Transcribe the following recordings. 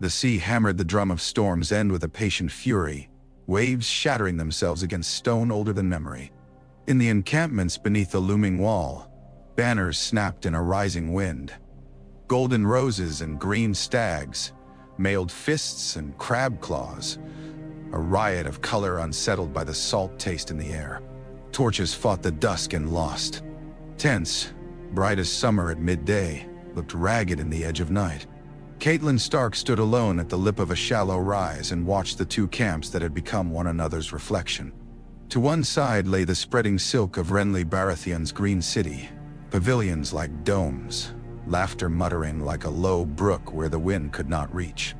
The sea hammered the drum of Storm's End with a patient fury, waves shattering themselves against stone older than memory. In the encampments beneath the looming wall, banners snapped in a rising wind. Golden roses and green stags, mailed fists and crab claws, a riot of color unsettled by the salt taste in the air. Torches fought the dusk and lost. Tents, bright as summer at midday, looked ragged in the edge of night. Catelyn Stark stood alone at the lip of a shallow rise and watched the two camps that had become one another's reflection. To one side lay the spreading silk of Renly Baratheon's green city, pavilions like domes, laughter muttering like a low brook where the wind could not reach.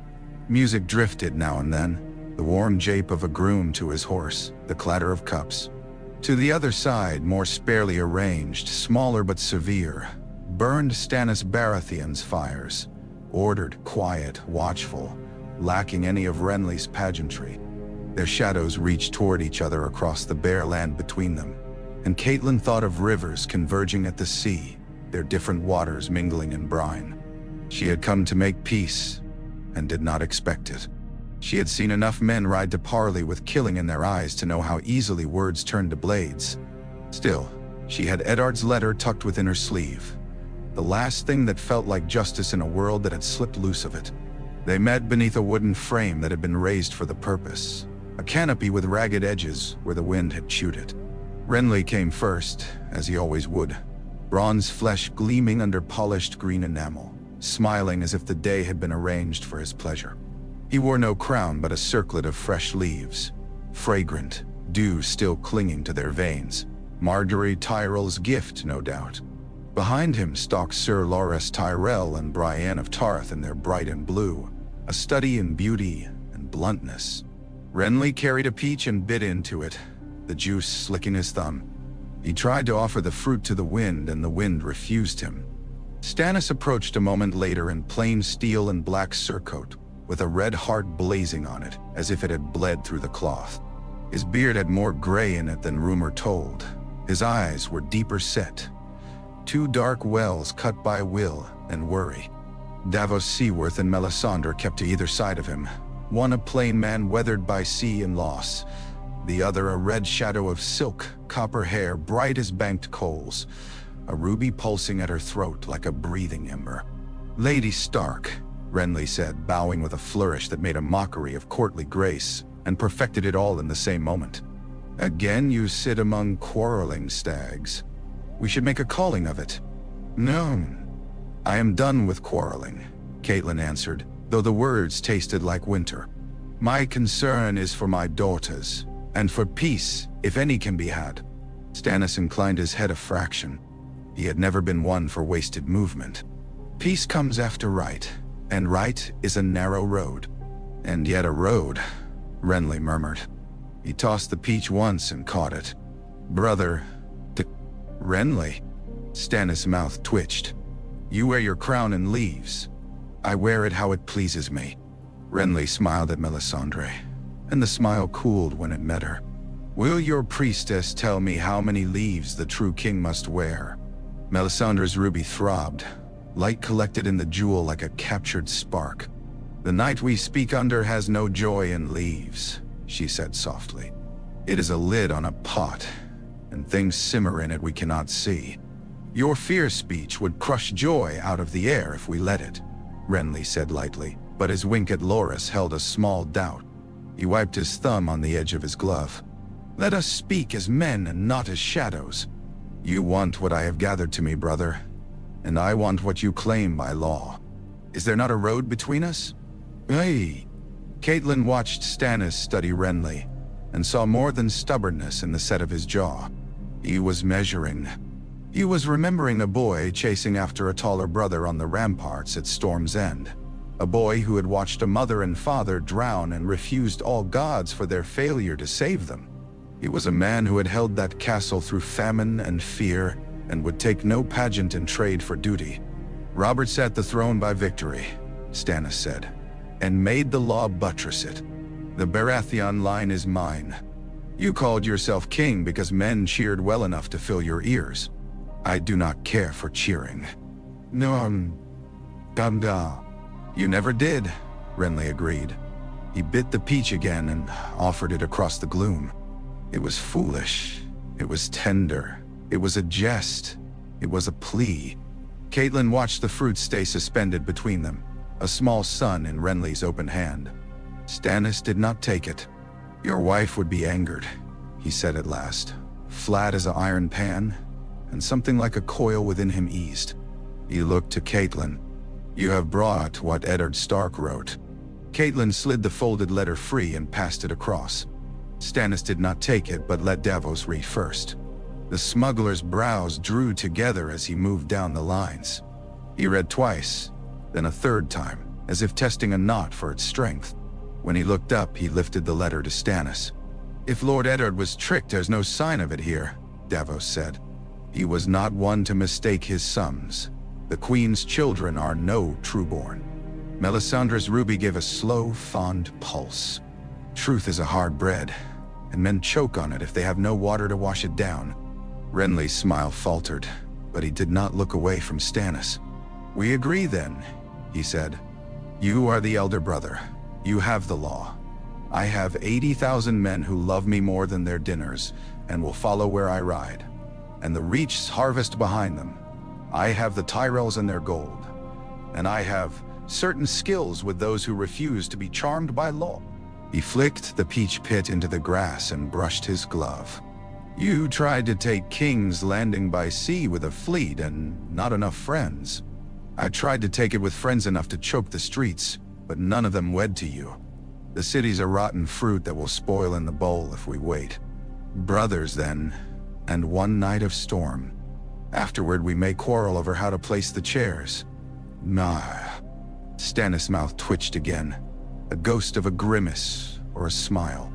Music drifted now and then, the warm jape of a groom to his horse, the clatter of cups. To the other side, more sparely arranged, smaller but severe, burned Stannis Baratheon's fires, ordered, quiet, watchful, lacking any of Renly's pageantry. Their shadows reached toward each other across the bare land between them, and Catelyn thought of rivers converging at the sea, their different waters mingling in brine. She had come to make peace, and did not expect it. She had seen enough men ride to parley with killing in their eyes to know how easily words turned to blades. Still, she had Eddard's letter tucked within her sleeve, the last thing that felt like justice in a world that had slipped loose of it. They met beneath a wooden frame that had been raised for the purpose, a canopy with ragged edges where the wind had chewed it. Renly came first, as he always would, bronze flesh gleaming under polished green enamel, smiling as if the day had been arranged for his pleasure. He wore no crown but a circlet of fresh leaves, fragrant, dew still clinging to their veins. Marjorie Tyrell's gift, no doubt. Behind him stalked Sir Loras Tyrell and Brienne of Tarth in their bright and blue, a study in beauty and bluntness. Renly carried a peach and bit into it, the juice slicking his thumb. He tried to offer the fruit to the wind, and the wind refused him. Stannis approached a moment later in plain steel and black surcoat, with a red heart blazing on it, as if it had bled through the cloth. His beard had more gray in it than rumor told. His eyes were deeper set, two dark wells cut by will and worry. Davos Seaworth and Melisandre kept to either side of him, one a plain man weathered by sea and loss, the other a red shadow of silk, copper hair bright as banked coals, a ruby pulsing at her throat like a breathing ember. "Lady Stark," Renly said, bowing with a flourish that made a mockery of courtly grace, and perfected it all in the same moment. "Again you sit among quarreling stags. We should make a calling of it." "No, I am done with quarreling," Catelyn answered, though the words tasted like winter. "My concern is for my daughters, and for peace, if any can be had." Stannis inclined his head a fraction. He had never been one for wasted movement. "Peace comes after right, and right is a narrow road." "And yet a road," Renly murmured. He tossed the peach once and caught it. "Brother, Renly." Stannis' mouth twitched. "You wear your crown and leaves. I wear it how it pleases me." Renly smiled at Melisandre, and the smile cooled when it met her. "Will your priestess tell me how many leaves the true king must wear?" Melisandre's ruby throbbed, light collected in the jewel like a captured spark. "The night we speak under has no joy in leaves," she said softly. "It is a lid on a pot, and things simmer in it we cannot see. Your fierce speech would crush joy out of the air if we let it," Renly said lightly, but his wink at Loras held a small doubt. He wiped his thumb on the edge of his glove. "Let us speak as men and not as shadows. You want what I have gathered to me, brother, and I want what you claim by law. Is there not a road between us?" "Aye." Catelyn watched Stannis study Renly, and saw more than stubbornness in the set of his jaw. He was measuring. He was remembering a boy chasing after a taller brother on the ramparts at Storm's End. A boy who had watched a mother and father drown and refused all gods for their failure to save them. He was a man who had held that castle through famine and fear, and would take no pageant in trade for duty. "Robert sat the throne by victory," Stannis said, "and made the law buttress it. The Baratheon line is mine. You called yourself king because men cheered well enough to fill your ears. I do not care for cheering." "No, Ganda." "You never did," Renly agreed. He bit the peach again and offered it across the gloom. It was foolish. It was tender. It was a jest. It was a plea. Catelyn watched the fruit stay suspended between them, a small sun in Renly's open hand. Stannis did not take it. "Your wife would be angered," he said at last, flat as an iron pan, and something like a coil within him eased. He looked to Catelyn. "You have brought what Eddard Stark wrote." Catelyn slid the folded letter free and passed it across. Stannis did not take it, but let Davos read first. The smuggler's brows drew together as he moved down the lines. He read twice, then a third time, as if testing a knot for its strength. When he looked up, he lifted the letter to Stannis. "If Lord Eddard was tricked, there's no sign of it here," Davos said. "He was not one to mistake his sons. The Queen's children are no trueborn." Melisandre's ruby gave a slow, fond pulse. Truth is a hard bread, and men choke on it if they have no water to wash it down. Renly's smile faltered, but he did not look away from Stannis. "We agree then," he said. "You are the elder brother. You have the law. I have 80,000 men who love me more than their dinners and will follow where I ride. And the Reach's harvest behind them. I have the Tyrells and their gold. And I have certain skills with those who refuse to be charmed by law." He flicked the peach pit into the grass and brushed his glove. "You tried to take King's Landing by sea with a fleet and not enough friends. I tried to take it with friends enough to choke the streets, but none of them wed to you. The city's a rotten fruit that will spoil in the bowl if we wait. Brothers then, and one night of storm. Afterward we may quarrel over how to place the chairs." "Nah." Stannis' mouth twitched again, a ghost of a grimace or a smile.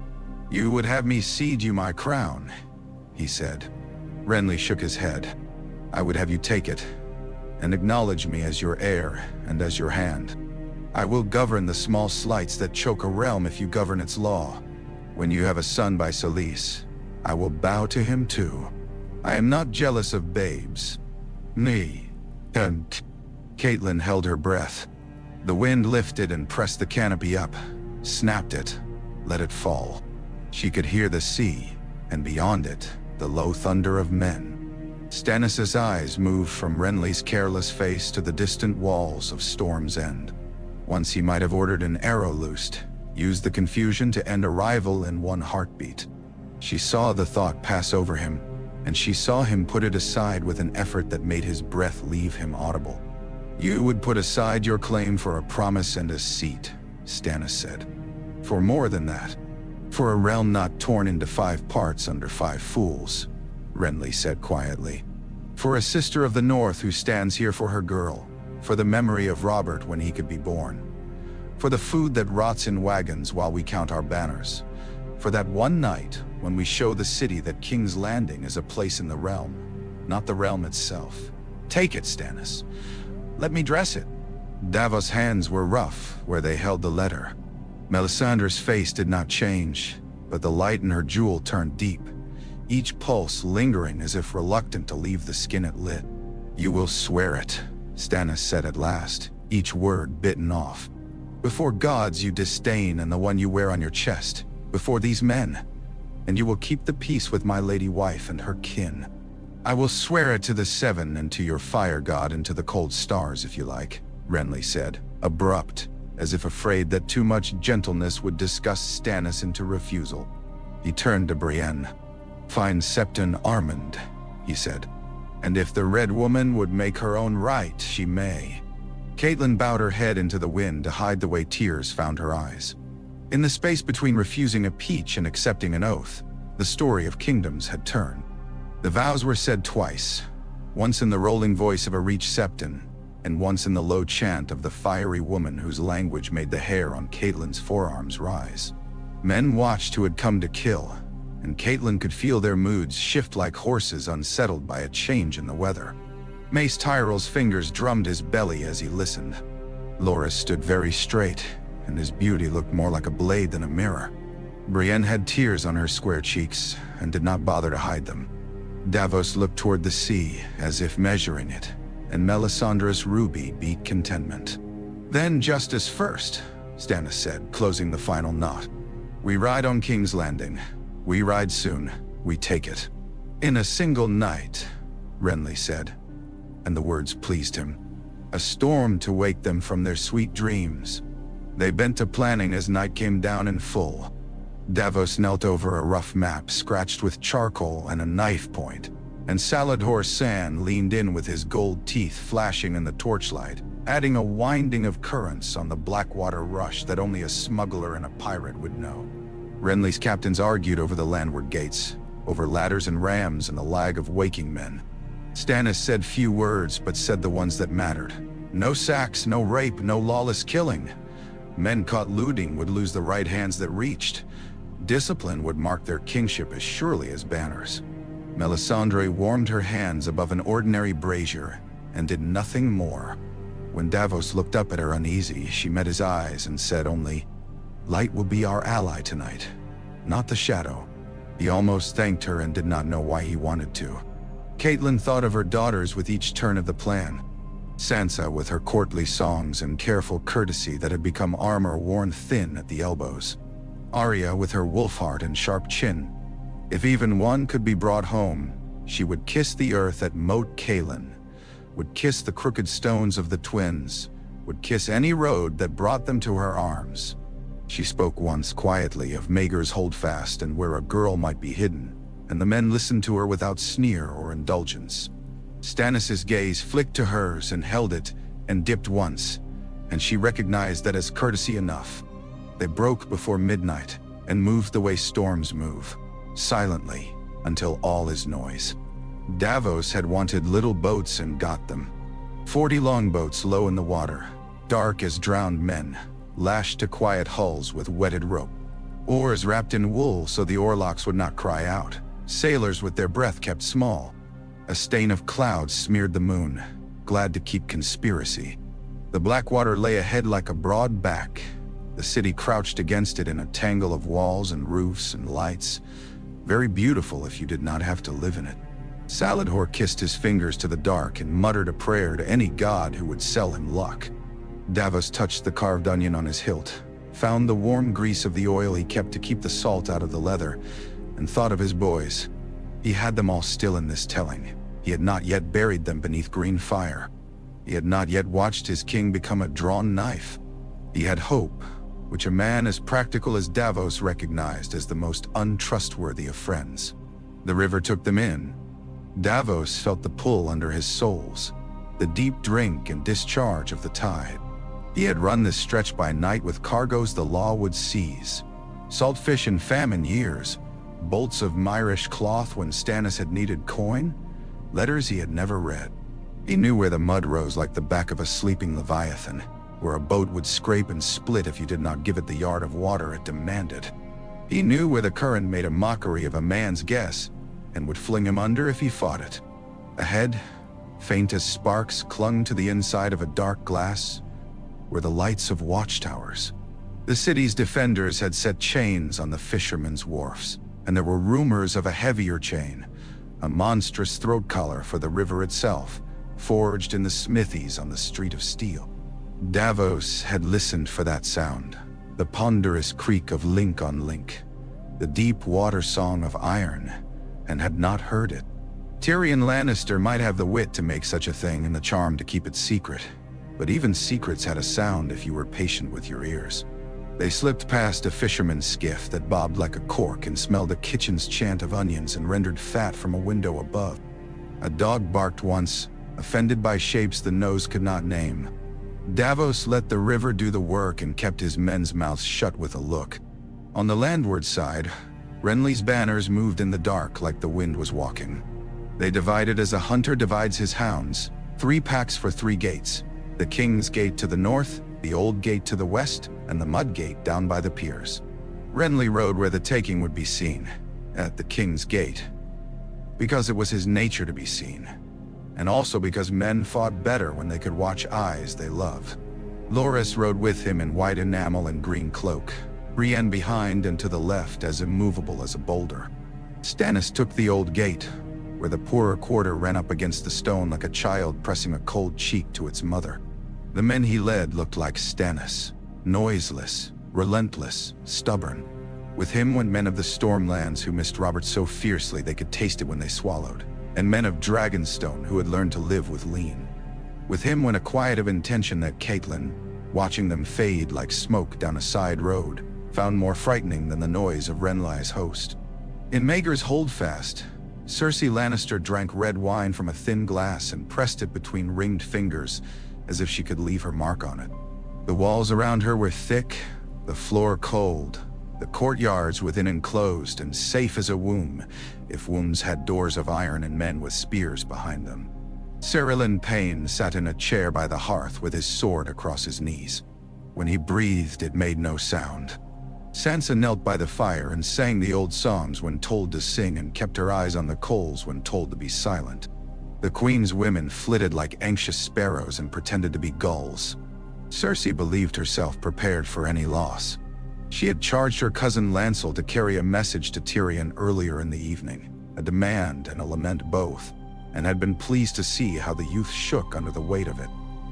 "You would have me cede you my crown," he said. Renly shook his head. "I would have you take it, and acknowledge me as your heir and as your hand. I will govern the small slights that choke a realm if you govern its law. When you have a son by Selyse, I will bow to him too. I am not jealous of babes. Me." And Catelyn held her breath. The wind lifted and pressed the canopy up, snapped it, let it fall. She could hear the sea, and beyond it, the low thunder of men. Stannis' eyes moved from Renly's careless face to the distant walls of Storm's End. Once he might have ordered an arrow loosed, used the confusion to end a rival in one heartbeat. She saw the thought pass over him, and she saw him put it aside with an effort that made his breath leave him audible. "You would put aside your claim for a promise and a seat," Stannis said. "For more than that. For a realm not torn into 5 parts under 5 fools," Renly said quietly. "For a sister of the North who stands here for her girl. For the memory of Robert when he could be born. For the food that rots in wagons while we count our banners. For that one night when we show the city that King's Landing is a place in the realm, not the realm itself. Take it, Stannis. Let me dress it." Davos' hands were rough where they held the letter. Melisandre's face did not change, but the light in her jewel turned deep, each pulse lingering as if reluctant to leave the skin it lit. "You will swear it," Stannis said at last, each word bitten off. "Before gods you disdain and the one you wear on your chest, before these men. And you will keep the peace with my lady wife and her kin. I will swear it to the Seven and to your fire god and to the cold stars if you like," Renly said, abrupt, as if afraid that too much gentleness would disgust Stannis into refusal. He turned to Brienne. "Find Septon Armand," he said. "And if the Red Woman would make her own right, she may." Catelyn bowed her head into the wind to hide the way tears found her eyes. In the space between refusing a peach and accepting an oath, the story of kingdoms had turned. The vows were said twice, once in the rolling voice of a Reach Septon, and once in the low chant of the fiery woman whose language made the hair on Catelyn's forearms rise. Men watched who had come to kill, and Catelyn could feel their moods shift like horses unsettled by a change in the weather. Mace Tyrell's fingers drummed his belly as he listened. Loras stood very straight, and his beauty looked more like a blade than a mirror. Brienne had tears on her square cheeks, and did not bother to hide them. Davos looked toward the sea, as if measuring it, and Melisandre's ruby beat contentment. Then justice first, Stannis said, closing the final knot. "We ride on King's Landing. We ride soon. We take it." "In a single night," Renly said, and the words pleased him. "A storm to wake them from their sweet dreams." They bent to planning as night came down in full. Davos knelt over a rough map scratched with charcoal and a knife point, and Saladhor Saan leaned in with his gold teeth flashing in the torchlight, adding a winding of currents on the blackwater rush that only a smuggler and a pirate would know. Renly's captains argued over the landward gates, over ladders and rams and the lag of waking men. Stannis said few words, but said the ones that mattered. No sacks, no rape, no lawless killing. Men caught looting would lose the right hands that reached. Discipline would mark their kingship as surely as banners. Melisandre warmed her hands above an ordinary brazier and did nothing more. When Davos looked up at her uneasy, she met his eyes and said only, "Light will be our ally tonight, not the shadow." He almost thanked her and did not know why he wanted to. Catelyn thought of her daughters with each turn of the plan. Sansa with her courtly songs and careful courtesy that had become armor worn thin at the elbows. Arya with her wolf heart and sharp chin. If even one could be brought home, she would kiss the earth at Moat Cailin, would kiss the crooked stones of the twins, would kiss any road that brought them to her arms. She spoke once quietly of Maegor's holdfast and where a girl might be hidden, and the men listened to her without sneer or indulgence. Stannis' gaze flicked to hers and held it and dipped once, and she recognized that as courtesy enough. They broke before midnight and moved the way storms move, silently, until all is noise. Davos had wanted little boats and got them. 40 longboats low in the water, dark as drowned men, lashed to quiet hulls with wetted rope. Oars wrapped in wool so the oarlocks would not cry out. Sailors with their breath kept small. A stain of clouds smeared the moon, glad to keep conspiracy. The Blackwater lay ahead like a broad back. The city crouched against it in a tangle of walls and roofs and lights. Very beautiful if you did not have to live in it. Saladhor kissed his fingers to the dark and muttered a prayer to any god who would sell him luck. Davos touched the carved onion on his hilt, found the warm grease of the oil he kept to keep the salt out of the leather, and thought of his boys. He had them all still in this telling. He had not yet buried them beneath green fire. He had not yet watched his king become a drawn knife. He had hope, which a man as practical as Davos recognized as the most untrustworthy of friends. The river took them in. Davos felt the pull under his soles, the deep drink and discharge of the tide. He had run this stretch by night with cargoes the law would seize. Saltfish in famine years, bolts of Myrish cloth when Stannis had needed coin, letters he had never read. He knew where the mud rose like the back of a sleeping leviathan, where a boat would scrape and split if you did not give it the yard of water it demanded. He knew where the current made a mockery of a man's guess and would fling him under if he fought it. Ahead, faint as sparks clung to the inside of a dark glass, were the lights of watchtowers. The city's defenders had set chains on the fishermen's wharfs, and there were rumors of a heavier chain, a monstrous throat collar for the river itself, forged in the smithies on the street of steel. Davos had listened for that sound, the ponderous creak of link on link, the deep water song of iron, and had not heard it. Tyrion Lannister might have the wit to make such a thing and the charm to keep it secret, but even secrets had a sound if you were patient with your ears. They slipped past a fisherman's skiff that bobbed like a cork and smelled a kitchen's chant of onions and rendered fat from a window above. A dog barked once, offended by shapes the nose could not name. Davos let the river do the work and kept his men's mouths shut with a look. On the landward side, Renly's banners moved in the dark like the wind was walking. They divided as a hunter divides his hounds, 3 packs for 3 gates. The King's Gate to the north, the Old Gate to the west, and the Mud Gate down by the piers. Renly rode where the taking would be seen, at the King's Gate, because it was his nature to be seen, and also because men fought better when they could watch eyes they loved. Loras rode with him in white enamel and green cloak, Brienne behind and to the left as immovable as a boulder. Stannis took the Old Gate, where the poorer quarter ran up against the stone like a child pressing a cold cheek to its mother. The men he led looked like Stannis, noiseless, relentless, stubborn. With him went men of the Stormlands who missed Robert so fiercely they could taste it when they swallowed, and men of Dragonstone who had learned to live with lean. With him went a quiet of intention that Catelyn, watching them fade like smoke down a side road, found more frightening than the noise of Renly's host. In Maegor's holdfast, Cersei Lannister drank red wine from a thin glass and pressed it between ringed fingers, as if she could leave her mark on it. The walls around her were thick, the floor cold, the courtyards within enclosed and safe as a womb, if wombs had doors of iron and men with spears behind them. Cerelyn Payne sat in a chair by the hearth with his sword across his knees. When he breathed, it made no sound. Sansa knelt by the fire and sang the old songs when told to sing and kept her eyes on the coals when told to be silent. The Queen's women flitted like anxious sparrows and pretended to be gulls. Cersei believed herself prepared for any loss. She had charged her cousin Lancel to carry a message to Tyrion earlier in the evening, a demand and a lament both, and had been pleased to see how the youth shook under the weight of it.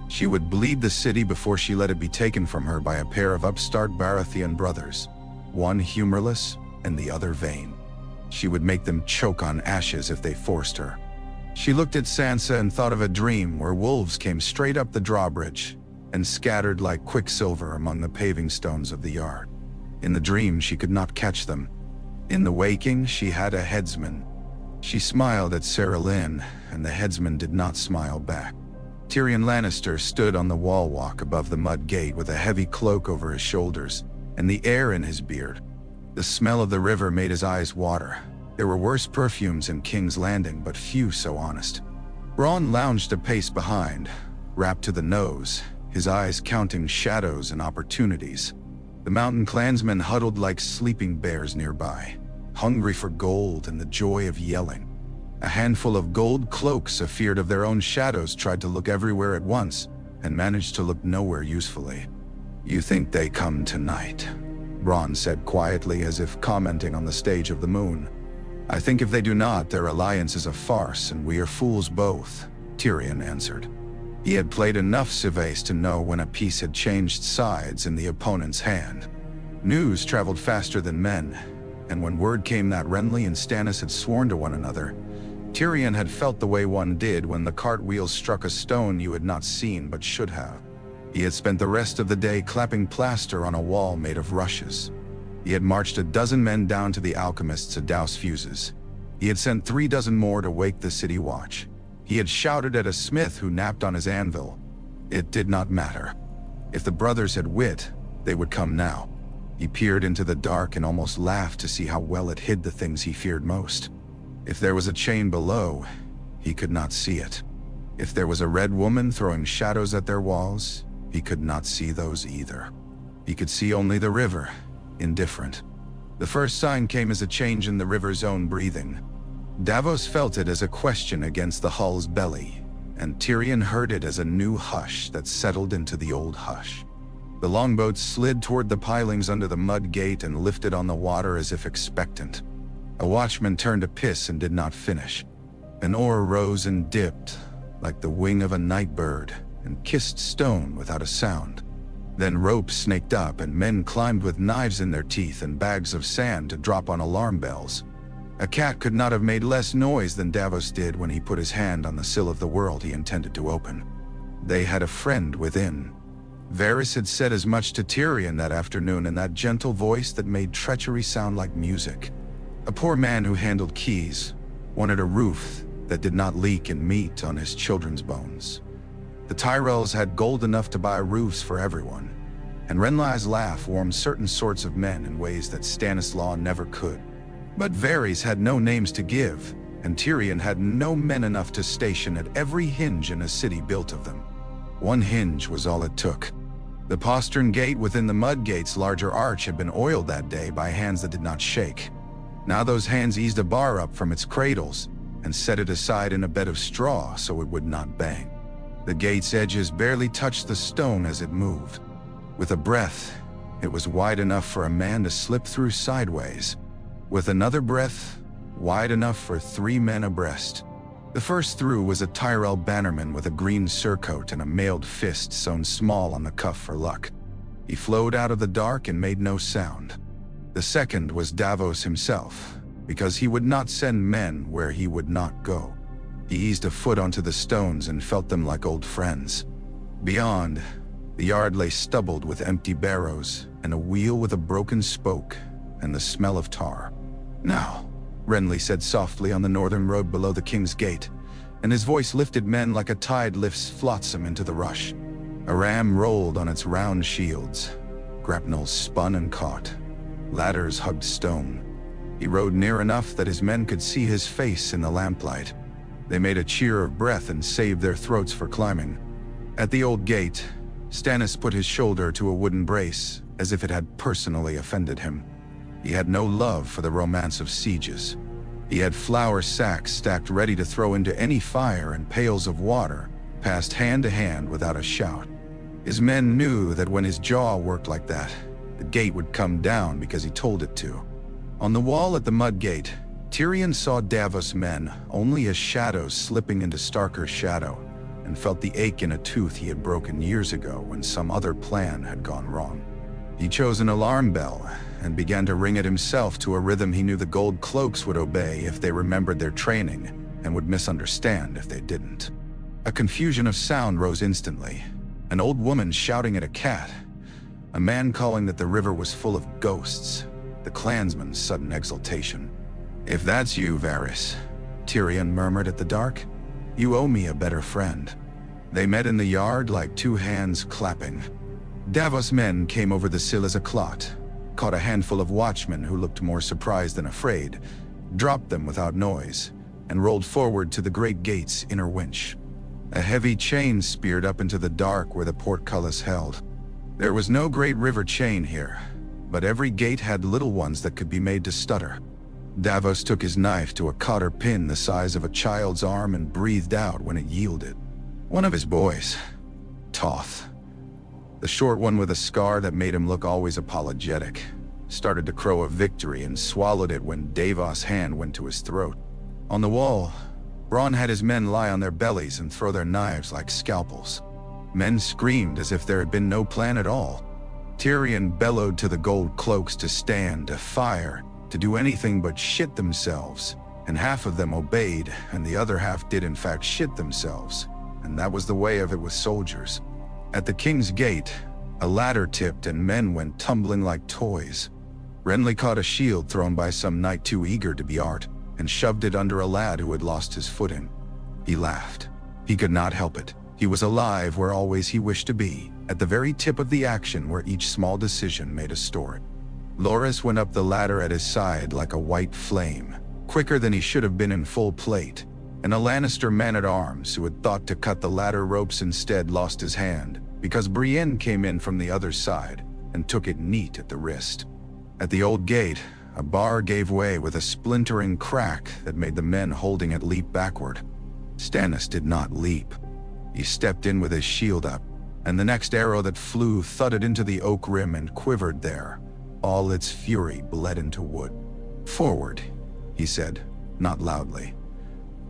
She would bleed the city before she let it be taken from her by a pair of upstart Baratheon brothers, one humorless and the other vain. She would make them choke on ashes if they forced her. She looked at Sansa and thought of a dream where wolves came straight up the drawbridge and scattered like quicksilver among the paving stones of the yard. In the dream, she could not catch them. In the waking, she had a headsman. She smiled at Cerelyn, and the headsman did not smile back. Tyrion Lannister stood on the wall walk above the mud gate with a heavy cloak over his shoulders and the air in his beard. The smell of the river made his eyes water. There were worse perfumes in King's Landing, but few so honest. Bronn lounged a pace behind, wrapped to the nose, his eyes counting shadows and opportunities. The mountain clansmen huddled like sleeping bears nearby, hungry for gold and the joy of yelling. A handful of gold cloaks, afeard of their own shadows, tried to look everywhere at once and managed to look nowhere usefully. "You think they come tonight?" Bronn said quietly, as if commenting on the stage of the moon. "I think if they do not, their alliance is a farce and we are fools both," Tyrion answered. He had played enough civets to know when a piece had changed sides in the opponent's hand. News traveled faster than men, and when word came that Renly and Stannis had sworn to one another, Tyrion had felt the way one did when the cartwheel struck a stone you had not seen but should have. He had spent the rest of the day clapping plaster on a wall made of rushes. He had marched a dozen men down to the alchemists to douse fuses. He had sent 3 dozen more to wake the city watch. He had shouted at a smith who napped on his anvil. It did not matter. If the brothers had wit, they would come now. He peered into the dark and almost laughed to see how well it hid the things he feared most. If there was a chain below, he could not see it. If there was a red woman throwing shadows at their walls, he could not see those either. He could see only the river, indifferent. The first sign came as a change in the river's own breathing. Davos felt it as a question against the hull's belly, and Tyrion heard it as a new hush that settled into the old hush. The longboat slid toward the pilings under the mud gate and lifted on the water as if expectant. A watchman turned to piss and did not finish. An oar rose and dipped, like the wing of a night bird, and kissed stone without a sound. Then ropes snaked up and men climbed with knives in their teeth and bags of sand to drop on alarm bells. A cat could not have made less noise than Davos did when he put his hand on the sill of the world he intended to open. They had a friend within. Varys had said as much to Tyrion that afternoon in that gentle voice that made treachery sound like music. A poor man who handled keys wanted a roof that did not leak and meat on his children's bones. The Tyrells had gold enough to buy roofs for everyone, and Renly's laugh warmed certain sorts of men in ways that Stannis law never could. But Varys had no names to give, and Tyrion had no men enough to station at every hinge in a city built of them. One hinge was all it took. The postern gate within the mud gate's larger arch had been oiled that day by hands that did not shake. Now those hands eased a bar up from its cradles and set it aside in a bed of straw so it would not bang. The gate's edges barely touched the stone as it moved. With a breath, it was wide enough for a man to slip through sideways. With another breath, wide enough for 3 men abreast. The first through was a Tyrell bannerman with a green surcoat and a mailed fist sewn small on the cuff for luck. He flowed out of the dark and made no sound. The second was Davos himself, because he would not send men where he would not go. He eased a foot onto the stones and felt them like old friends. Beyond, the yard lay stubbled with empty barrows and a wheel with a broken spoke and the smell of tar. "Now," Renly said softly on the northern road below the King's Gate, and his voice lifted men like a tide lifts flotsam into the rush. A ram rolled on its round shields. Grapnels spun and caught. Ladders hugged stone. He rode near enough that his men could see his face in the lamplight. They made a cheer of breath and saved their throats for climbing. At the old gate, Stannis put his shoulder to a wooden brace, as if it had personally offended him. He had no love for the romance of sieges. He had flour sacks stacked ready to throw into any fire and pails of water, passed hand to hand without a shout. His men knew that when his jaw worked like that, the gate would come down because he told it to. On the wall at the mud gate, Tyrion saw Davos' men only as shadows slipping into starker shadow, and felt the ache in a tooth he had broken years ago when some other plan had gone wrong. He chose an alarm bell and began to ring it himself to a rhythm he knew the gold cloaks would obey if they remembered their training and would misunderstand if they didn't. A confusion of sound rose instantly. An old woman shouting at a cat, a man calling that the river was full of ghosts, the clansman's sudden exultation. "If that's you, Varys," Tyrion murmured at the dark, "you owe me a better friend." They met in the yard like two hands clapping. Davos' men came over the sill as a clot, caught a handful of watchmen who looked more surprised than afraid, dropped them without noise, and rolled forward to the great gate's inner winch. A heavy chain speared up into the dark where the portcullis held. There was no great river chain here, but every gate had little ones that could be made to stutter. Davos took his knife to a cotter pin the size of a child's arm and breathed out when it yielded. One of his boys, Toth, the short one with a scar that made him look always apologetic, started to crow a victory and swallowed it when Davos' hand went to his throat. On the wall, Bronn had his men lie on their bellies and throw their knives like scalpels. Men screamed as if there had been no plan at all. Tyrion bellowed to the gold cloaks to stand, to fire, to do anything but shit themselves, and half of them obeyed, and the other half did in fact shit themselves, and that was the way of it with soldiers. At the King's Gate, a ladder tipped and men went tumbling like toys. Renly caught a shield thrown by some knight too eager to be art, and shoved it under a lad who had lost his footing. He laughed. He could not help it. He was alive where always he wished to be, at the very tip of the action where each small decision made a story. Loras went up the ladder at his side like a white flame, quicker than he should have been in full plate, and a Lannister man-at-arms who had thought to cut the ladder ropes instead lost his hand, because Brienne came in from the other side and took it neat at the wrist. At the old gate, a bar gave way with a splintering crack that made the men holding it leap backward. Stannis did not leap. He stepped in with his shield up, and the next arrow that flew thudded into the oak rim and quivered there. All its fury bled into wood. "Forward," he said, not loudly.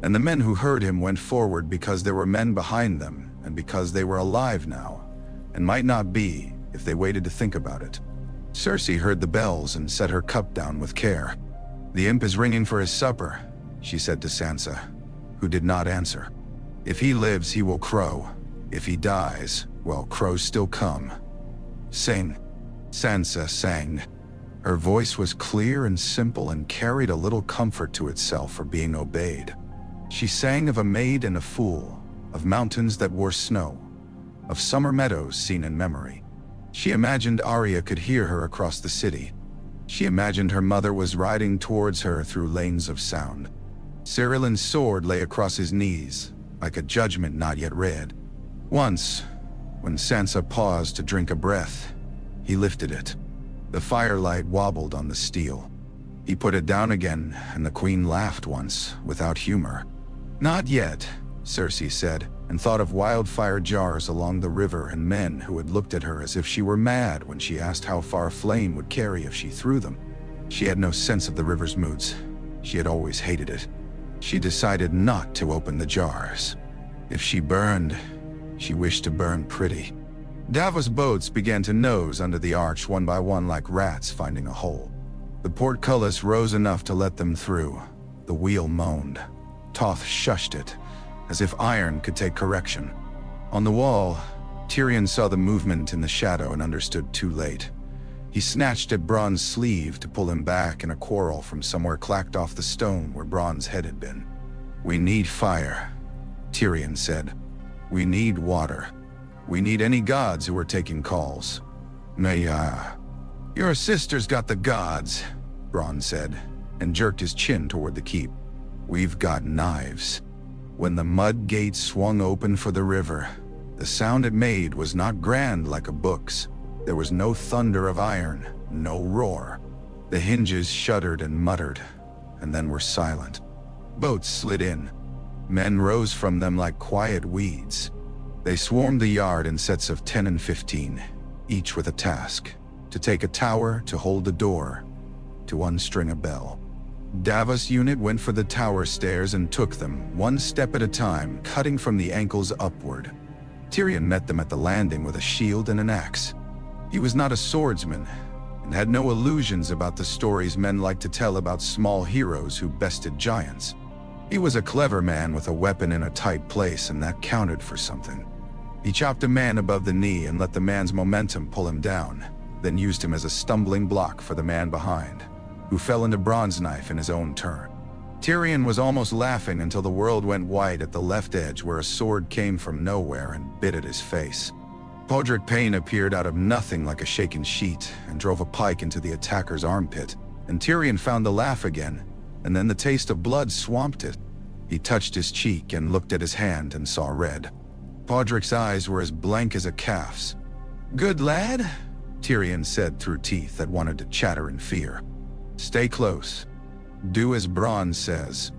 And the men who heard him went forward because there were men behind them, and because they were alive now, and might not be if they waited to think about it. Cersei heard the bells and set her cup down with care. "The imp is ringing for his supper," she said to Sansa, who did not answer. "If he lives, he will crow. If he dies, well, crows still come." "Sing," Sansa sang. Her voice was clear and simple and carried a little comfort to itself for being obeyed. She sang of a maid and a fool, of mountains that wore snow, of summer meadows seen in memory. She imagined Arya could hear her across the city. She imagined her mother was riding towards her through lanes of sound. Cyrillin's sword lay across his knees, like a judgment not yet read. Once, when Sansa paused to drink a breath, he lifted it. The firelight wobbled on the steel. He put it down again, and the queen laughed once, without humor. "Not yet," Cersei said, and thought of wildfire jars along the river and men who had looked at her as if she were mad when she asked how far a flame would carry if she threw them. She had no sense of the river's moods. She had always hated it. She decided not to open the jars. If she burned, she wished to burn pretty. Davos boats began to nose under the arch one by one like rats finding a hole. The portcullis rose enough to let them through. The wheel moaned. Toth shushed it, as if iron could take correction. On the wall, Tyrion saw the movement in the shadow and understood too late. He snatched at Bronn's sleeve to pull him back, and a quarrel from somewhere clacked off the stone where Bronn's head had been. "We need fire," Tyrion said. "We need water. We need any gods who are taking calls." "Your sister's got the gods," Bronn said, and jerked his chin toward the keep. "We've got knives." When the mud gate swung open for the river, the sound it made was not grand like a book's. There was no thunder of iron, no roar. The hinges shuddered and muttered, and then were silent. Boats slid in. Men rose from them like quiet weeds. They swarmed the yard in sets of 10 and 15, each with a task: to take a tower, to hold a door, to unstring a bell. Davos' unit went for the tower stairs and took them, one step at a time, cutting from the ankles upward. Tyrion met them at the landing with a shield and an axe. He was not a swordsman, and had no illusions about the stories men like to tell about small heroes who bested giants. He was a clever man with a weapon in a tight place, and that counted for something. He chopped a man above the knee and let the man's momentum pull him down, then used him as a stumbling block for the man behind, who fell into Bronn's knife in his own turn. Tyrion was almost laughing until the world went white at the left edge, where a sword came from nowhere and bit at his face. Podrick Payne appeared out of nothing like a shaken sheet and drove a pike into the attacker's armpit, and Tyrion found the laugh again, and then the taste of blood swamped it. He touched his cheek and looked at his hand and saw red. Podrick's eyes were as blank as a calf's. "Good lad," Tyrion said through teeth that wanted to chatter in fear. "Stay close. Do as Bronn says.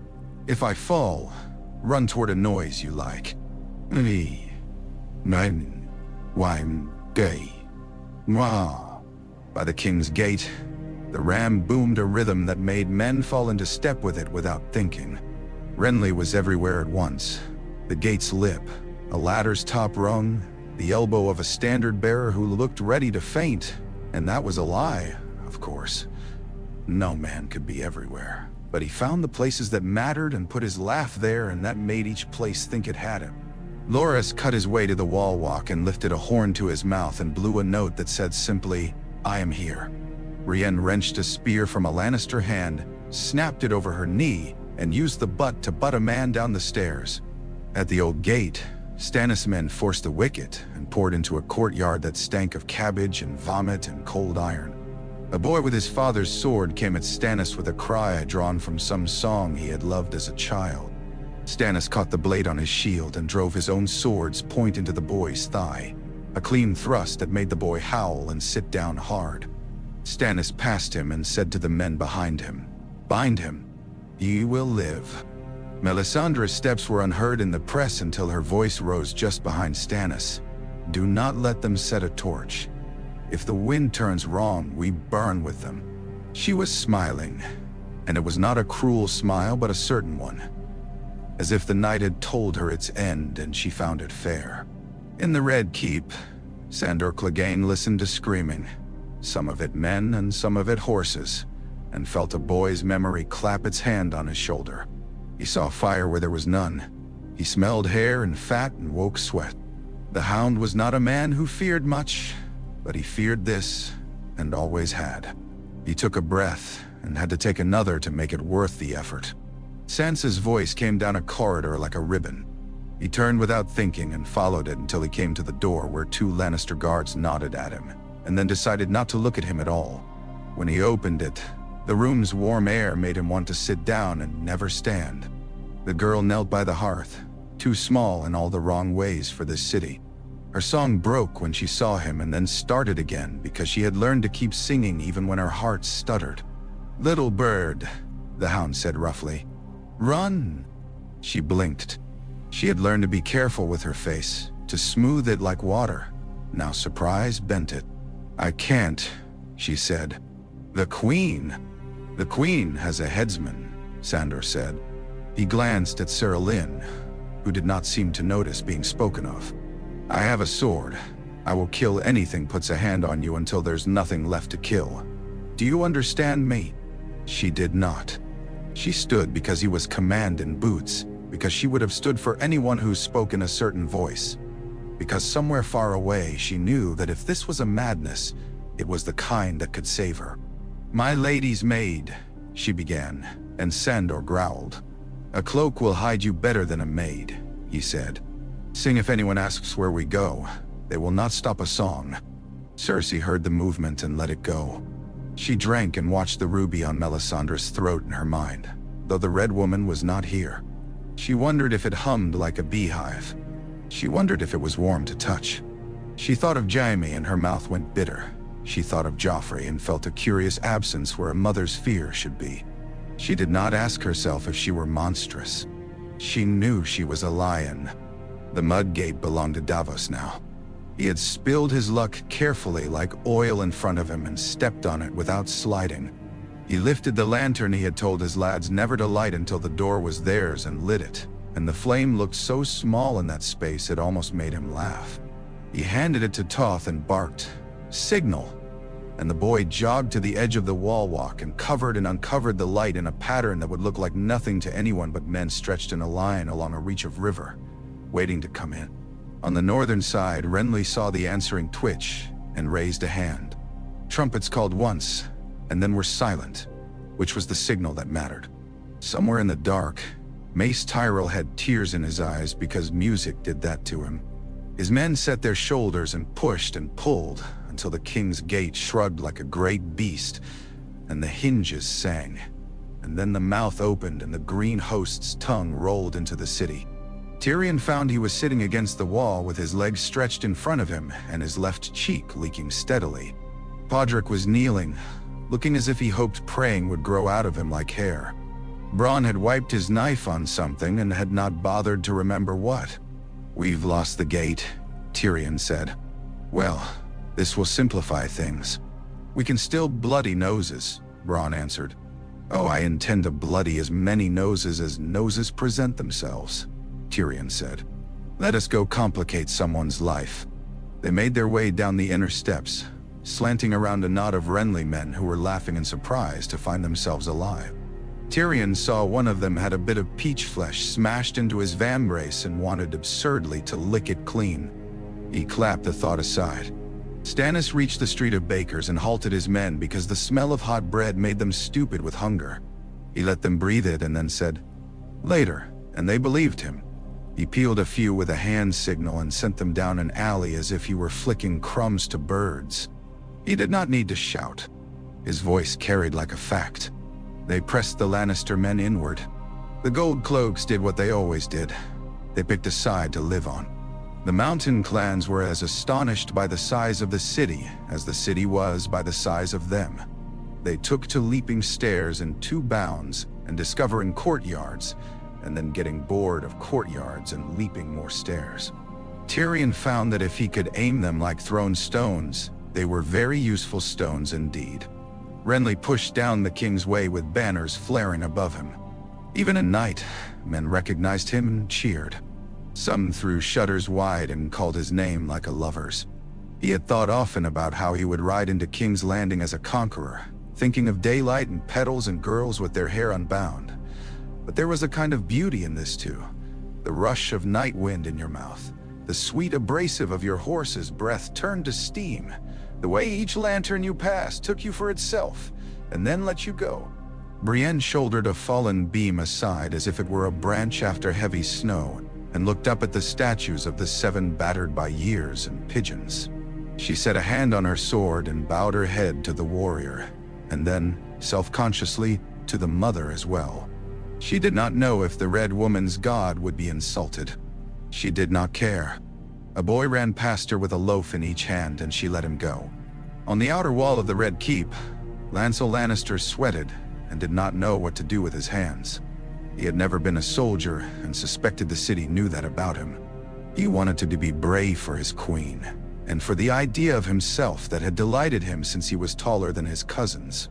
If I fall, run toward a noise you like." By the king's gate, the ram boomed a rhythm that made men fall into step with it without thinking. Renly was everywhere at once. The gate's lip, a ladder's top rung, the elbow of a standard-bearer who looked ready to faint, and that was a lie, of course. No man could be everywhere, but he found the places that mattered and put his laugh there, and that made each place think it had him. Loras cut his way to the wall walk and lifted a horn to his mouth and blew a note that said simply, "I am here." Brienne wrenched a spear from a Lannister hand, snapped it over her knee, and used the butt to butt a man down the stairs. At the old gate, Stannis' men forced the wicket and poured into a courtyard that stank of cabbage and vomit and cold iron. A boy with his father's sword came at Stannis with a cry drawn from some song he had loved as a child. Stannis caught the blade on his shield and drove his own sword's point into the boy's thigh, a clean thrust that made the boy howl and sit down hard. Stannis passed him and said to the men behind him, "Bind him. He will live." Melisandre's steps were unheard in the press until her voice rose just behind Stannis. "Do not let them set a torch. If the wind turns wrong, we burn with them." She was smiling, and it was not a cruel smile but a certain one, as if the night had told her its end and she found it fair. In the Red Keep, Sandor Clegane listened to screaming, some of it men and some of it horses, and felt a boy's memory clap its hand on his shoulder. He saw fire where there was none. He smelled hair and fat and woke sweat. The Hound was not a man who feared much, but he feared this, and always had. He took a breath and had to take another to make it worth the effort. Sansa's voice came down a corridor like a ribbon. He turned without thinking and followed it until he came to the door where 2 Lannister guards nodded at him, and then decided not to look at him at all. When he opened it, the room's warm air made him want to sit down and never stand. The girl knelt by the hearth, too small in all the wrong ways for this city. Her song broke when she saw him and then started again because she had learned to keep singing even when her heart stuttered. "Little bird," the Hound said roughly. "Run." She blinked. She had learned to be careful with her face, to smooth it like water. Now surprise bent it. "I can't," she said. "The Queen." "The Queen has a headsman," Sandor said. He glanced at Sir Lynn, who did not seem to notice being spoken of. "I have a sword," I will kill anything puts a hand on you until there's nothing left to kill. Do you understand me?" She did not. She stood because he was command in boots, because she would have stood for anyone who spoke in a certain voice. Because somewhere far away she knew that if this was a madness, it was the kind that could save her. "My lady's maid," she began, and Sandor growled. "A cloak will hide you better than a maid," he said. "Sing if anyone asks where we go. They will not stop a song." Cersei heard the movement and let it go. She drank and watched the ruby on Melisandre's throat in her mind, though the Red Woman was not here. She wondered if it hummed like a beehive. She wondered if it was warm to touch. She thought of Jaime and her mouth went bitter. She thought of Joffrey and felt a curious absence where a mother's fear should be. She did not ask herself if she were monstrous. She knew she was a lion. The Mudgate belonged to Davos now. He had spilled his luck carefully like oil in front of him and stepped on it without sliding. He lifted the lantern he had told his lads never to light until the door was theirs and lit it, and the flame looked so small in that space it almost made him laugh. He handed it to Toth and barked, "Signal!" And the boy jogged to the edge of the wall walk and covered and uncovered the light in a pattern that would look like nothing to anyone but men stretched in a line along a reach of river, waiting to come in. On the northern side, Renly saw the answering twitch and raised a hand. Trumpets called once, and then were silent, which was the signal that mattered. Somewhere in the dark, Mace Tyrell had tears in his eyes because music did that to him. His men set their shoulders and pushed and pulled until the king's gate shrugged like a great beast, and the hinges sang. And then the mouth opened and the green host's tongue rolled into the city. Tyrion found he was sitting against the wall with his legs stretched in front of him and his left cheek leaking steadily. Podrick was kneeling, looking as if he hoped praying would grow out of him like hair. Bronn had wiped his knife on something and had not bothered to remember what. "We've lost the gate," Tyrion said. "Well, this will simplify things. We can still bloody noses," Bronn answered. "Oh, I intend to bloody as many noses as noses present themselves," Tyrion said. "Let us go complicate someone's life." They made their way down the inner steps, slanting around a knot of Renly men who were laughing in surprise to find themselves alive. Tyrion saw one of them had a bit of peach flesh smashed into his vambrace and wanted absurdly to lick it clean. He clapped the thought aside. Stannis reached the street of bakers and halted his men because the smell of hot bread made them stupid with hunger. He let them breathe it and then said, "Later," and they believed him. He peeled a few with a hand signal and sent them down an alley as if he were flicking crumbs to birds. He did not need to shout. His voice carried like a fact. They pressed the Lannister men inward. The Gold Cloaks did what they always did. They picked a side to live on. The mountain clans were as astonished by the size of the city as the city was by the size of them. They took to leaping stairs in 2 bounds and discovering courtyards, and then getting bored of courtyards and leaping more stairs. Tyrion found that if he could aim them like thrown stones, they were very useful stones indeed. Renly pushed down the king's way with banners flaring above him. Even at night, men recognized him and cheered. Some threw shutters wide and called his name like a lover's. He had thought often about how he would ride into King's Landing as a conqueror, thinking of daylight and petals and girls with their hair unbound. But there was a kind of beauty in this too. The rush of night wind in your mouth, the sweet abrasive of your horse's breath turned to steam, the way each lantern you passed took you for itself, and then let you go. Brienne shouldered a fallen beam aside as if it were a branch after heavy snow, and looked up at the statues of the 7 battered by years and pigeons. She set a hand on her sword and bowed her head to the warrior, and then, self-consciously, to the mother as well. She did not know if the Red Woman's god would be insulted. She did not care. A boy ran past her with a loaf in each hand and she let him go. On the outer wall of the Red Keep, Lancel Lannister sweated and did not know what to do with his hands. He had never been a soldier and suspected the city knew that about him. He wanted to be brave for his queen, and for the idea of himself that had delighted him since he was taller than his cousins.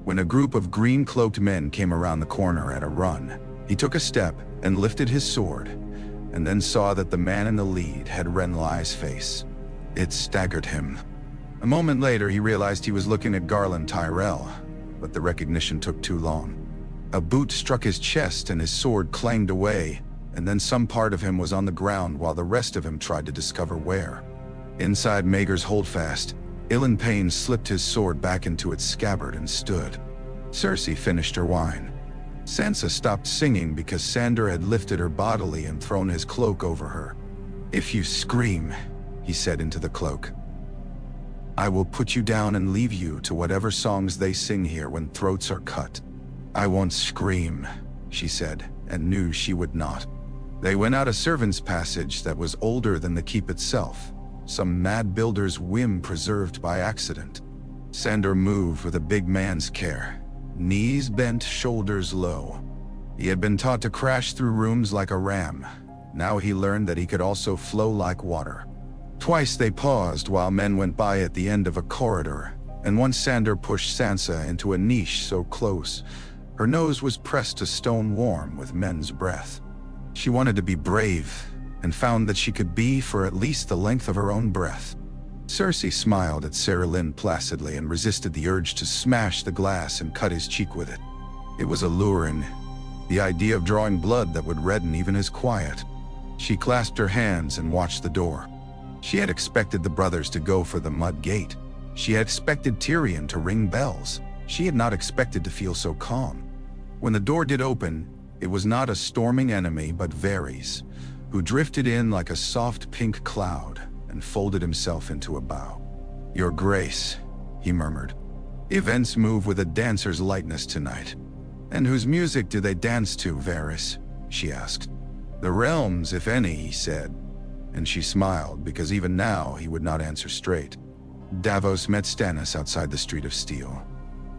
When a group of green-cloaked men came around the corner at a run, he took a step and lifted his sword, and then saw that the man in the lead had Renly's face. It staggered him. A moment later, he realized he was looking at Garland Tyrell, but the recognition took too long. A boot struck his chest and his sword clanged away, and then some part of him was on the ground while the rest of him tried to discover where. Inside Maegor's holdfast, Ilan Payne slipped his sword back into its scabbard and stood. Cersei finished her wine. Sansa stopped singing because Sandor had lifted her bodily and thrown his cloak over her. "If you scream," he said into the cloak, "I will put you down and leave you to whatever songs they sing here when throats are cut." "I won't scream," she said, and knew she would not. They went out a servants' passage that was older than the keep itself, some mad builder's whim preserved by accident. Sandor moved with a big man's care, knees bent, shoulders low. He had been taught to crash through rooms like a ram. Now he learned that he could also flow like water. Twice they paused while men went by at the end of a corridor, and once Sandor pushed Sansa into a niche so close, her nose was pressed to stone warm with men's breath. She wanted to be brave, and found that she could be for at least the length of her own breath. Cersei smiled at Sarah Lynn placidly and resisted the urge to smash the glass and cut his cheek with it. It was alluring, the idea of drawing blood that would redden even his quiet. She clasped her hands and watched the door. She had expected the brothers to go for the mud gate. She had expected Tyrion to ring bells. She had not expected to feel so calm. When the door did open, it was not a storming enemy but Varys, who drifted in like a soft pink cloud and folded himself into a bow. "Your Grace," he murmured. "Events move with a dancer's lightness tonight." "And whose music do they dance to, Varys?" she asked. "The realms, if any," he said. And she smiled, because even now he would not answer straight. Davos met Stannis outside the Street of Steel.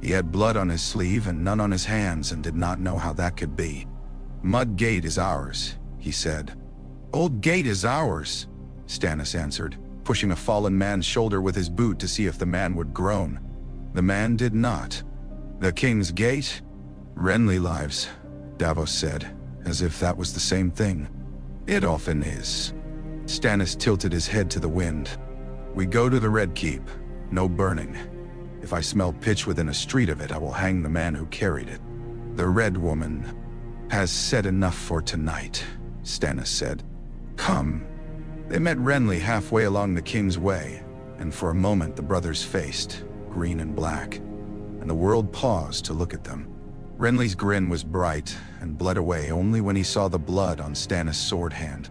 He had blood on his sleeve and none on his hands and did not know how that could be. "Mud Gate is ours," he said. "Old Gate is ours," Stannis answered, pushing a fallen man's shoulder with his boot to see if the man would groan. The man did not. "The King's Gate?" "Renly lives," Davos said, as if that was the same thing. "It often is." Stannis tilted his head to the wind. "We go to the Red Keep. No burning. If I smell pitch within a street of it, I will hang the man who carried it." "The Red Woman has said enough for tonight," Stannis said. "Come." They met Renly halfway along the King's Way, and for a moment the brothers faced, green and black, and the world paused to look at them. Renly's grin was bright and bled away only when he saw the blood on Stannis' sword hand.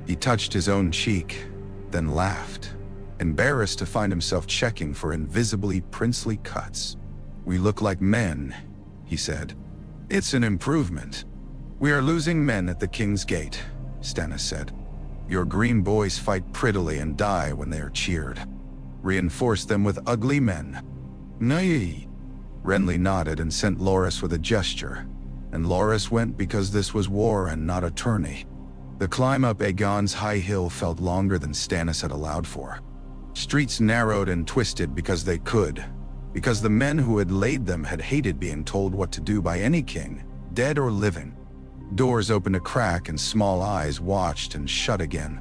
He touched his own cheek, then laughed, embarrassed to find himself checking for invisibly princely cuts. "We look like men," he said. "It's an improvement." "We are losing men at the King's Gate," Stannis said. "Your green boys fight prettily and die when they are cheered. Reinforce them with ugly men." "Nay." Renly nodded and sent Loras with a gesture, and Loras went because this was war and not a tourney. The climb up Aegon's high hill felt longer than Stannis had allowed for. Streets narrowed and twisted because they could, because the men who had laid them had hated being told what to do by any king, dead or living. Doors opened a crack and small eyes watched and shut again.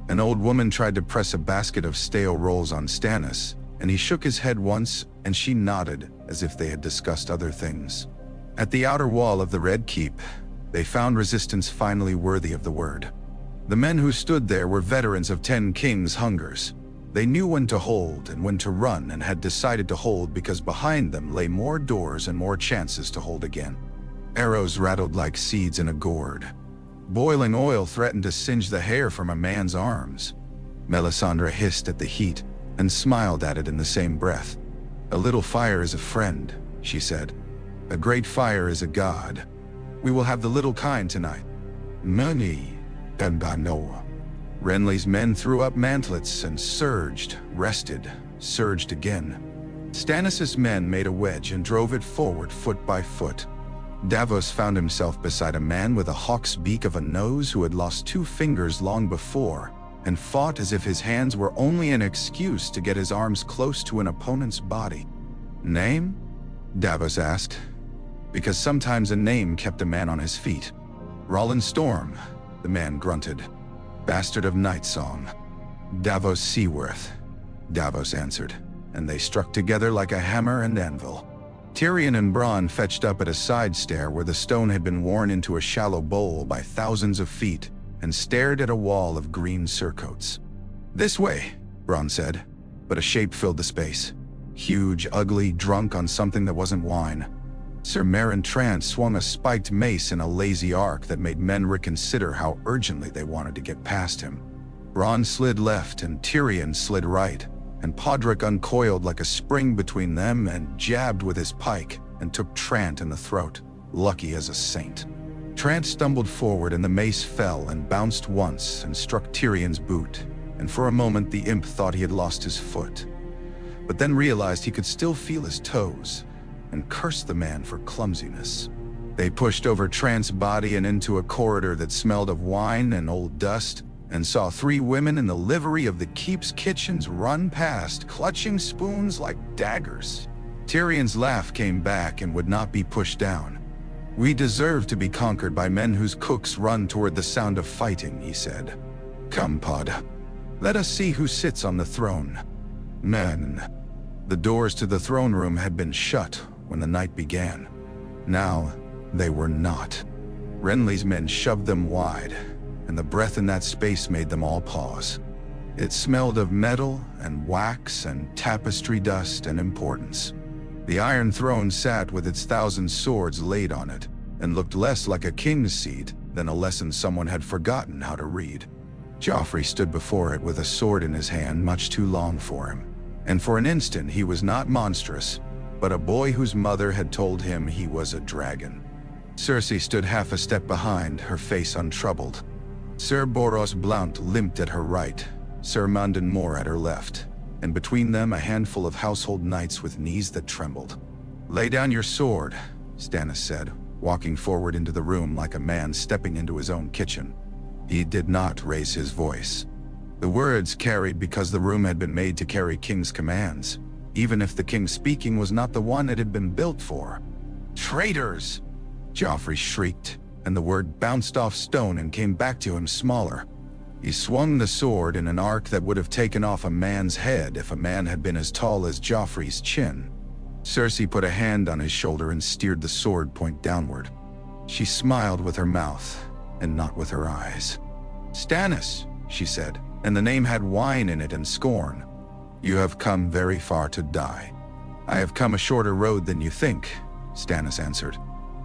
An old woman tried to press a basket of stale rolls on Stannis, and he shook his head once, and she nodded, as if they had discussed other things. At the outer wall of the Red Keep, they found resistance finally worthy of the word. The men who stood there were veterans of 10 Kings' hungers. They knew when to hold and when to run and had decided to hold because behind them lay more doors and more chances to hold again. Arrows rattled like seeds in a gourd. Boiling oil threatened to singe the hair from a man's arms. Melisandre hissed at the heat and smiled at it in the same breath. "A little fire is a friend," she said. "A great fire is a god. We will have the little kind tonight." "Money, and I know." Renly's men threw up mantlets and surged, rested, surged again. Stannis' men made a wedge and drove it forward foot by foot. Davos found himself beside a man with a hawk's beak of a nose who had lost 2 fingers long before, and fought as if his hands were only an excuse to get his arms close to an opponent's body. "Name?" Davos asked, because sometimes a name kept a man on his feet. "Rolland Storm," the man grunted. "Bastard of Night Song." Davos Seaworth, Davos answered, and they struck together like a hammer and anvil. Tyrion and Bronn fetched up at a side stair where the stone had been worn into a shallow bowl by thousands of feet and stared at a wall of green surcoats. "This way," Bronn said, but a shape filled the space. Huge, ugly, drunk on something that wasn't wine. Sir Meryn Trant swung a spiked mace in a lazy arc that made men reconsider how urgently they wanted to get past him. Bronn slid left and Tyrion slid right, and Podrick uncoiled like a spring between them and jabbed with his pike and took Trant in the throat, lucky as a saint. Trant stumbled forward and the mace fell and bounced once and struck Tyrion's boot, and for a moment the imp thought he had lost his foot, but then realized he could still feel his toes, and cursed the man for clumsiness. They pushed over Trant's body and into a corridor that smelled of wine and old dust, and saw 3 women in the livery of the keep's kitchens run past, clutching spoons like daggers. Tyrion's laugh came back and would not be pushed down. "We deserve to be conquered by men whose cooks run toward the sound of fighting," he said. "Come, Pod. Let us see who sits on the throne." Men. The doors to the throne room had been shut when the night began. Now, they were not. Renly's men shoved them wide, and the breath in that space made them all pause. It smelled of metal and wax and tapestry dust and importance. The Iron Throne sat with its 1,000 swords laid on it, and looked less like a king's seat than a lesson someone had forgotten how to read. Joffrey stood before it with a sword in his hand much too long for him, and for an instant he was not monstrous, but a boy whose mother had told him he was a dragon. Cersei stood half a step behind, her face untroubled. Sir Boros Blount limped at her right, Sir Mandon Moore at her left, and between them a handful of household knights with knees that trembled. "Lay down your sword," Stannis said, walking forward into the room like a man stepping into his own kitchen. He did not raise his voice. The words carried because the room had been made to carry king's commands, even if the king speaking was not the one it had been built for. "Traitors!" Joffrey shrieked, and the word bounced off stone and came back to him smaller. He swung the sword in an arc that would have taken off a man's head if a man had been as tall as Joffrey's chin. Cersei put a hand on his shoulder and steered the sword point downward. She smiled with her mouth, and not with her eyes. "Stannis," she said, and the name had wine in it and scorn. "You have come very far to die." "I have come a shorter road than you think," Stannis answered.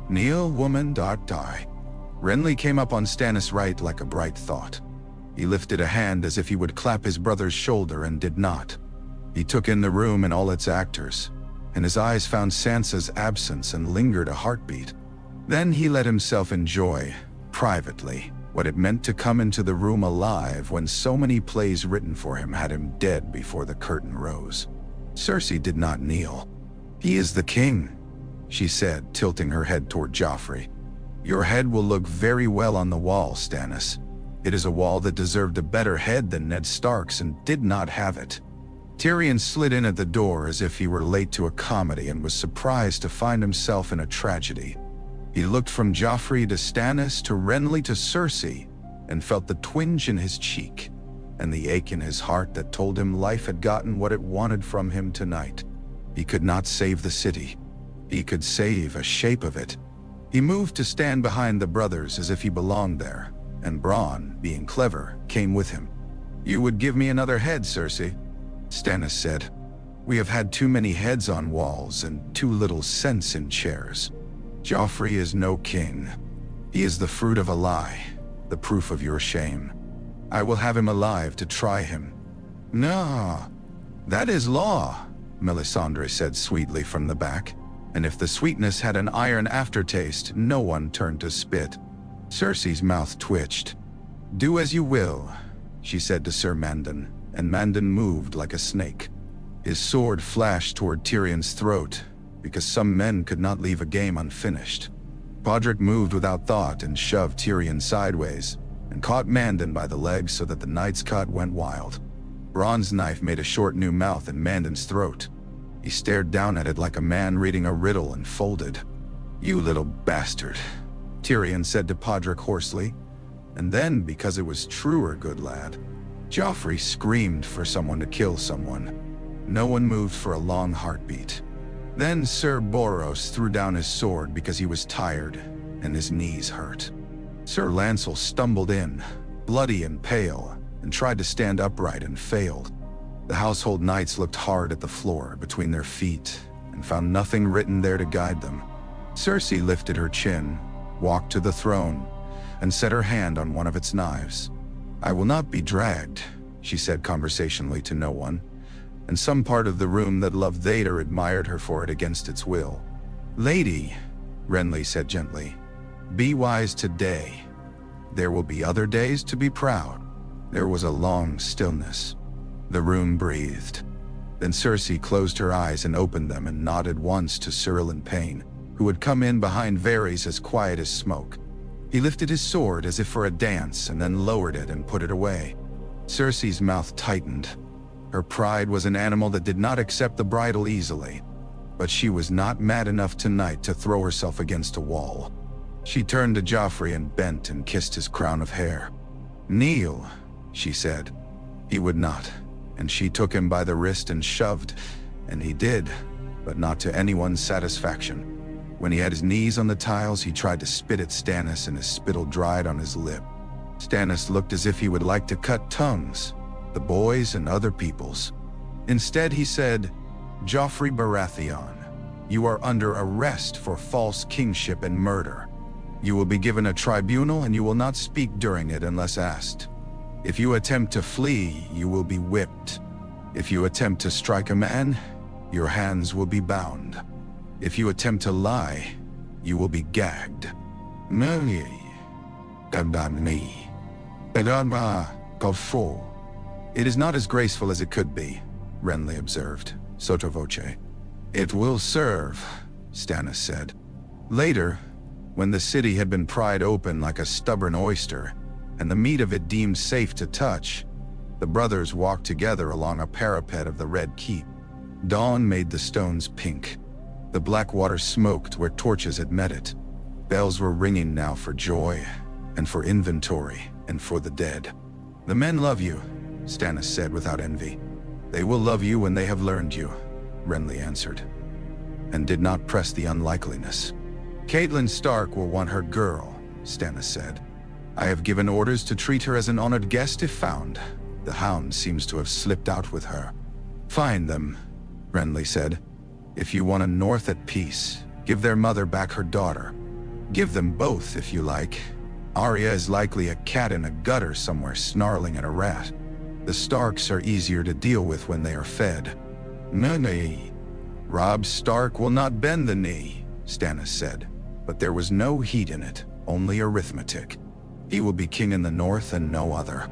"Kneel, woman, die." Renly came up on Stannis' right like a bright thought. He lifted a hand as if he would clap his brother's shoulder and did not. He took in the room and all its actors, and his eyes found Sansa's absence and lingered a heartbeat. Then he let himself enjoy, privately, what it meant to come into the room alive when so many plays written for him had him dead before the curtain rose. Cersei did not kneel. "He is the king," she said, tilting her head toward Joffrey. "Your head will look very well on the wall, Stannis. It is a wall that deserved a better head than Ned Stark's and did not have it." Tyrion slid in at the door as if he were late to a comedy and was surprised to find himself in a tragedy. He looked from Joffrey to Stannis to Renly to Cersei and felt the twinge in his cheek and the ache in his heart that told him life had gotten what it wanted from him tonight. He could not save the city. He could save a shape of it. He moved to stand behind the brothers as if he belonged there, and Bronn, being clever, came with him. "You would give me another head, Cersei," Stannis said. "We have had too many heads on walls and too little sense in chairs. Joffrey is no king. He is the fruit of a lie, the proof of your shame. I will have him alive to try him." "No, that is law," Melisandre said sweetly from the back, and if the sweetness had an iron aftertaste, no one turned to spit. Cersei's mouth twitched. "Do as you will," she said to Sir Mandon, and Mandon moved like a snake. His sword flashed toward Tyrion's throat, because some men could not leave a game unfinished. Podrick moved without thought and shoved Tyrion sideways, and caught Mandon by the leg so that the knight's cut went wild. Bronn's knife made a short new mouth in Mandon's throat. He stared down at it like a man reading a riddle and folded. "You little bastard," Tyrion said to Podrick hoarsely, and then, because it was truer, good lad, Joffrey screamed for someone to kill someone. No one moved for a long heartbeat. Then Sir Boros threw down his sword because he was tired and his knees hurt. Sir Lancel stumbled in, bloody and pale, and tried to stand upright and failed. The household knights looked hard at the floor between their feet and found nothing written there to guide them. Cersei lifted her chin, walked to the throne, and set her hand on one of its knives. "I will not be dragged," she said conversationally to no one, and some part of the room that loved Thader admired her for it against its will. "Lady," Renly said gently, "be wise today. There will be other days to be proud." There was a long stillness. The room breathed. Then Cersei closed her eyes and opened them and nodded once to Cyril in pain, who had come in behind Varys as quiet as smoke. He lifted his sword as if for a dance and then lowered it and put it away. Cersei's mouth tightened. Her pride was an animal that did not accept the bridle easily, but she was not mad enough tonight to throw herself against a wall. She turned to Joffrey and bent and kissed his crown of hair. "Kneel," she said. He would not, and she took him by the wrist and shoved, and he did, but not to anyone's satisfaction. When he had his knees on the tiles, he tried to spit at Stannis and his spittle dried on his lip. Stannis looked as if he would like to cut tongues, the boys and other people's. Instead he said, "Joffrey Baratheon, you are under arrest for false kingship and murder. You will be given a tribunal and you will not speak during it unless asked. If you attempt to flee, you will be whipped. If you attempt to strike a man, your hands will be bound. If you attempt to lie, you will be gagged." "It is not as graceful as it could be," Renly observed, sotto voce. "It will serve," Stannis said. Later, when the city had been pried open like a stubborn oyster, and the meat of it deemed safe to touch, the brothers walked together along a parapet of the Red Keep. Dawn made the stones pink. The black water smoked where torches had met it. Bells were ringing now for joy, and for inventory, and for the dead. "The men love you," Stannis said without envy. "They will love you when they have learned you," Renly answered, and did not press the unlikeliness. "Catelyn Stark will want her girl," Stannis said. "I have given orders to treat her as an honored guest if found. The hound seems to have slipped out with her." "Find them," Renly said. "If you want a North at peace, give their mother back her daughter. Give them both if you like. Arya is likely a cat in a gutter somewhere snarling at a rat. The Starks are easier to deal with when they are fed." "Nay. Robb Stark will not bend the knee," Stannis said, but there was no heat in it, only arithmetic. "He will be king in the North and no other."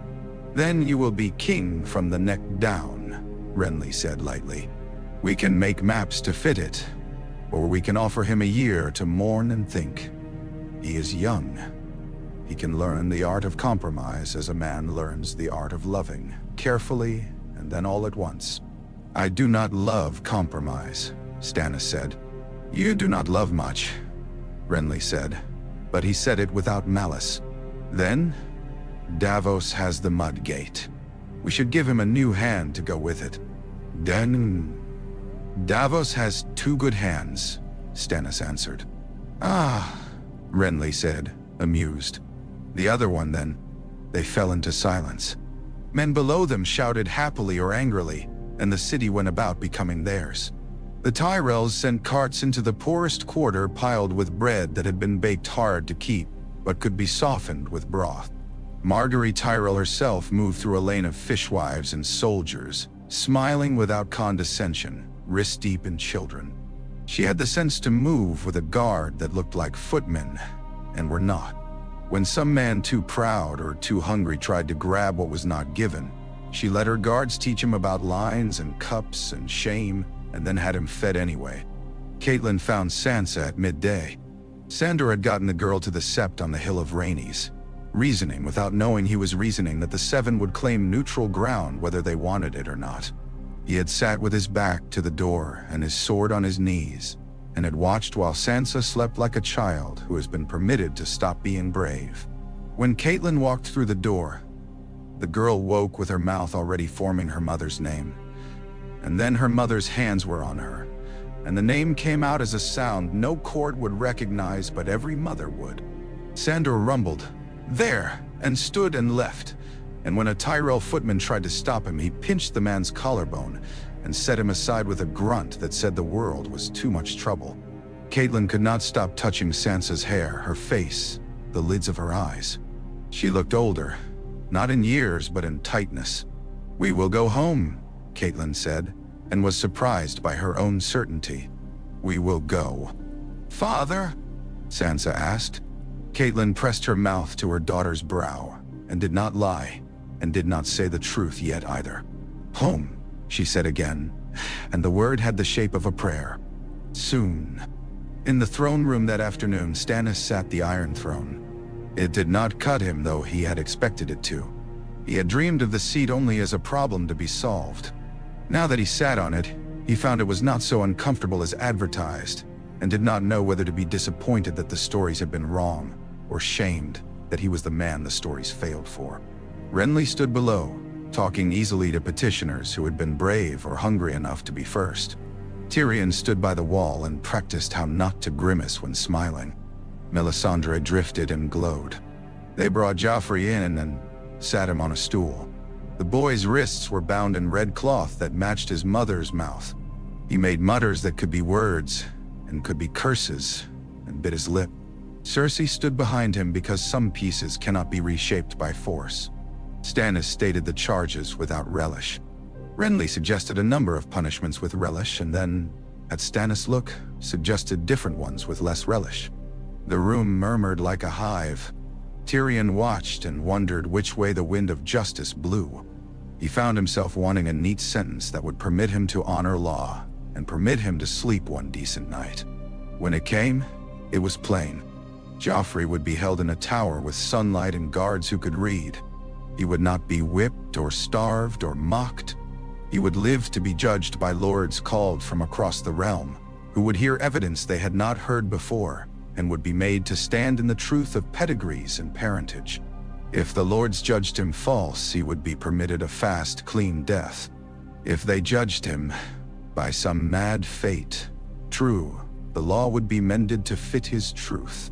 "Then you will be king from the neck down," Renly said lightly. "We can make maps to fit it, or we can offer him a year to mourn and think. He is young. He can learn the art of compromise as a man learns the art of loving, carefully and then all at once." "I do not love compromise," Stannis said. "You do not love much," Renly said, but he said it without malice. Then, "Davos has the mud gate. We should give him a new hand to go with it." "Then Davos has 2 good hands," Stannis answered. "Ah," Renly said, amused. "The other one then." They fell into silence. Men below them shouted happily or angrily, and the city went about becoming theirs. The Tyrells sent carts into the poorest quarter piled with bread that had been baked hard to keep, but could be softened with broth. Margaery Tyrell herself moved through a lane of fishwives and soldiers, smiling without condescension, wrist-deep in children. She had the sense to move with a guard that looked like footmen, and were not. When some man too proud or too hungry tried to grab what was not given, she let her guards teach him about lines and cups and shame, and then had him fed anyway. Catelyn found Sansa at midday. Sandor had gotten the girl to the sept on the Hill of Rhaenys, reasoning without knowing he was reasoning that the Seven would claim neutral ground whether they wanted it or not. He had sat with his back to the door and his sword on his knees, and had watched while Sansa slept like a child who has been permitted to stop being brave. When Catelyn walked through the door, The girl woke with her mouth already forming her mother's name. And then her mother's hands were on her, and the name came out as a sound no court would recognize, but every mother would. Sandor rumbled, "There!" and stood and left. And when a Tyrell footman tried to stop him, he pinched the man's collarbone and set him aside with a grunt that said the world was too much trouble. Catelyn could not stop touching Sansa's hair, her face, the lids of her eyes. She looked older, not in years but in tightness. "We will go home," Catelyn said, and was surprised by her own certainty. "We will go." "Father?" Sansa asked. Catelyn pressed her mouth to her daughter's brow, and did not lie, and did not say the truth yet either. "Home," she said again, and the word had the shape of a prayer. "Soon." In the throne room that afternoon, Stannis sat the Iron Throne. It did not cut him, though he had expected it to. He had dreamed of the seat only as a problem to be solved. Now that he sat on it, he found it was not so uncomfortable as advertised, and did not know whether to be disappointed that the stories had been wrong, or shamed that he was the man the stories failed for. Renly stood below, talking easily to petitioners who had been brave or hungry enough to be first. Tyrion stood by the wall and practiced how not to grimace when smiling. Melisandre drifted and glowed. They brought Joffrey in and sat him on a stool. The boy's wrists were bound in red cloth that matched his mother's mouth. He made mutters that could be words and could be curses, and bit his lip. Cersei stood behind him because some pieces cannot be reshaped by force. Stannis stated the charges without relish. Renly suggested a number of punishments with relish, and then, at Stannis' look, suggested different ones with less relish. The room murmured like a hive. Tyrion watched and wondered which way the wind of justice blew. He found himself wanting a neat sentence that would permit him to honor law, and permit him to sleep one decent night. When it came, it was plain. Joffrey would be held in a tower with sunlight and guards who could read. He would not be whipped or starved or mocked. He would live to be judged by lords called from across the realm, who would hear evidence they had not heard before, and would be made to stand in the truth of pedigrees and parentage. If the lords judged him false, he would be permitted a fast, clean death. If they judged him by some mad fate, true, the law would be mended to fit his truth.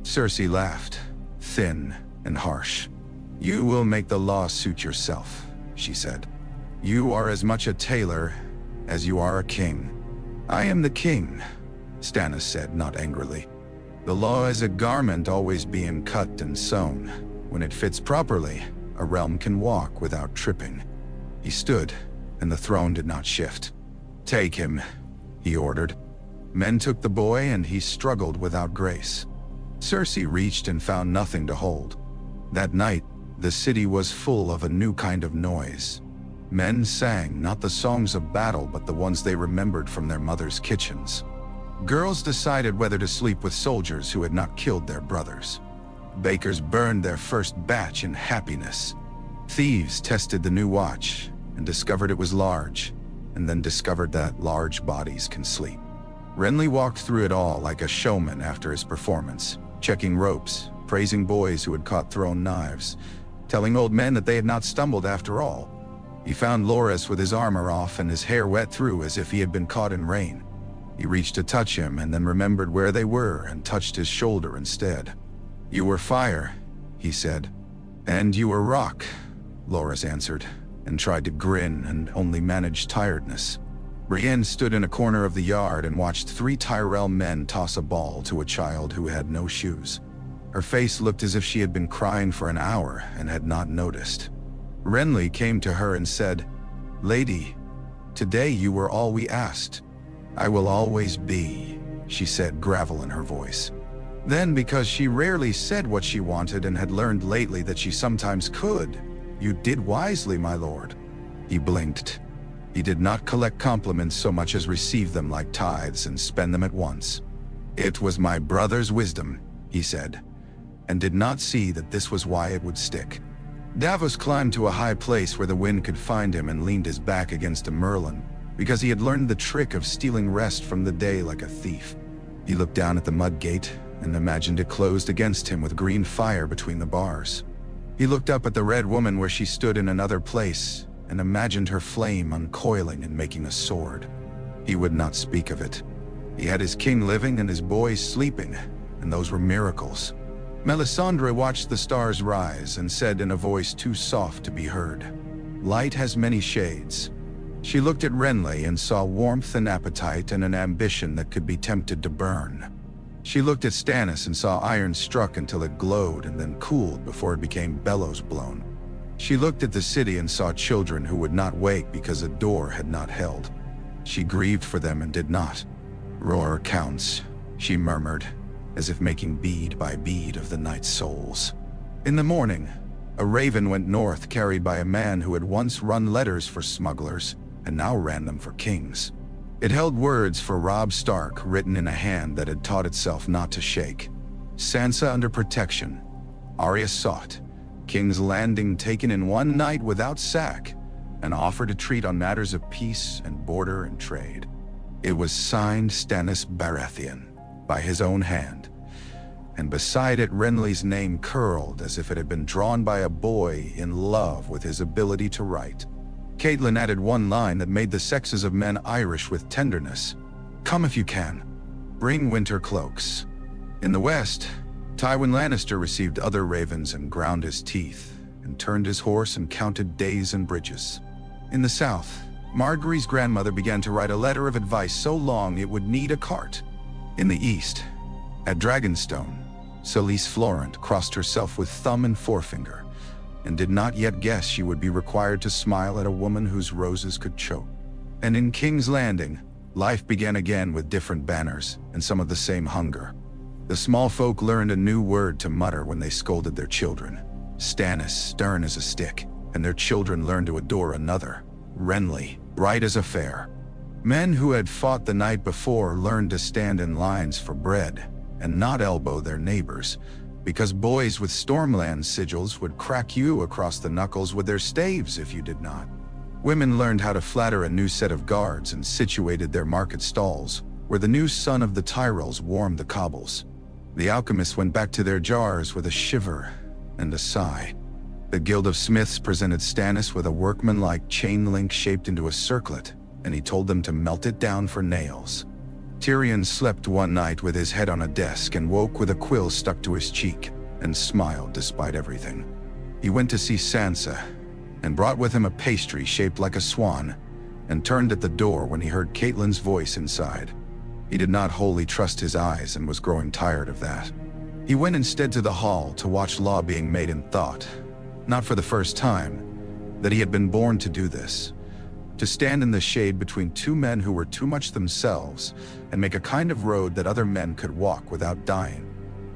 Cersei laughed, thin and harsh. "You will make the law suit yourself," she said. "You are as much a tailor as you are a king." "I am the king," Stannis said, not angrily. "The law is a garment always being cut and sewn. When it fits properly, a realm can walk without tripping." He stood, and the throne did not shift. "Take him," he ordered. Men took the boy, and he struggled without grace. Cersei reached and found nothing to hold. That night, the city was full of a new kind of noise. Men sang not the songs of battle, but the ones they remembered from their mothers' kitchens. Girls decided whether to sleep with soldiers who had not killed their brothers. Bakers burned their first batch in happiness. Thieves tested the new watch and discovered it was large, and then discovered that large bodies can sleep. Renly walked through it all like a showman after his performance, checking ropes, praising boys who had caught thrown knives, telling old men that they had not stumbled after all. He found Loras with his armor off and his hair wet through as if he had been caught in rain. He reached to touch him and then remembered where they were and touched his shoulder instead. "You were fire," he said. "And you were rock," Loras answered, and tried to grin and only managed tiredness. Brienne stood in a corner of the yard and watched 3 Tyrell men toss a ball to a child who had no shoes. Her face looked as if she had been crying for an hour and had not noticed. Renly came to her and said, "Lady, today you were all we asked." "I will always be," she said, gravel in her voice. Then, because she rarely said what she wanted and had learned lately that she sometimes could, "You did wisely, my lord." He blinked. He did not collect compliments so much as receive them like tithes and spend them at once. "It was my brother's wisdom," he said, and did not see that this was why it would stick. Davos climbed to a high place where the wind could find him and leaned his back against a merlon, because he had learned the trick of stealing rest from the day like a thief. He looked down at the mud gate and imagined it closed against him with green fire between the bars. He looked up at the red woman where she stood in another place and imagined her flame uncoiling and making a sword. He would not speak of it. He had his king living and his boys sleeping, and those were miracles. Melisandre watched the stars rise and said in a voice too soft to be heard, "Light has many shades." She looked at Renly and saw warmth and appetite and an ambition that could be tempted to burn. She looked at Stannis and saw iron struck until it glowed and then cooled before it became bellows blown. She looked at the city and saw children who would not wake because a door had not held. She grieved for them and did not. "Roar counts," she murmured, as if making bead by bead of the night's souls. In the morning, a raven went north carried by a man who had once run letters for smugglers and now ran them for kings. It held words for Robb Stark written in a hand that had taught itself not to shake. Sansa under protection. Arya sought. King's Landing taken in one night without sack. An offer to treat on matters of peace and border and trade. It was signed Stannis Baratheon by his own hand. And beside it Renly's name curled as if it had been drawn by a boy in love with his ability to write. Catelyn added one line that made the sexes of men Irish with tenderness. "Come if you can. Bring winter cloaks." In the west, Tywin Lannister received other ravens and ground his teeth, and turned his horse and counted days and bridges. In the south, Margaery's grandmother began to write a letter of advice so long it would need a cart. In the east, at Dragonstone, Selyse Florent crossed herself with thumb and forefinger, and did not yet guess she would be required to smile at a woman whose roses could choke. And in King's Landing, life began again with different banners and some of the same hunger. The small folk learned a new word to mutter when they scolded their children. Stannis, stern as a stick, and their children learned to adore another, Renly, bright as a fair. Men who had fought the night before learned to stand in lines for bread and not elbow their neighbors, because boys with Stormland sigils would crack you across the knuckles with their staves if you did not. Women learned how to flatter a new set of guards and situated their market stalls, where the new sun of the Tyrells warmed the cobbles. The alchemists went back to their jars with a shiver and a sigh. The Guild of Smiths presented Stannis with a workmanlike chain link shaped into a circlet, and he told them to melt it down for nails. Tyrion slept one night with his head on a desk and woke with a quill stuck to his cheek, and smiled despite everything. He went to see Sansa, and brought with him a pastry shaped like a swan, and turned at the door when he heard Catelyn's voice inside. He did not wholly trust his eyes and was growing tired of that. He went instead to the hall to watch law being made and thought, not for the first time, that he had been born to do this. To stand in the shade between two men who were too much themselves and make a kind of road that other men could walk without dying.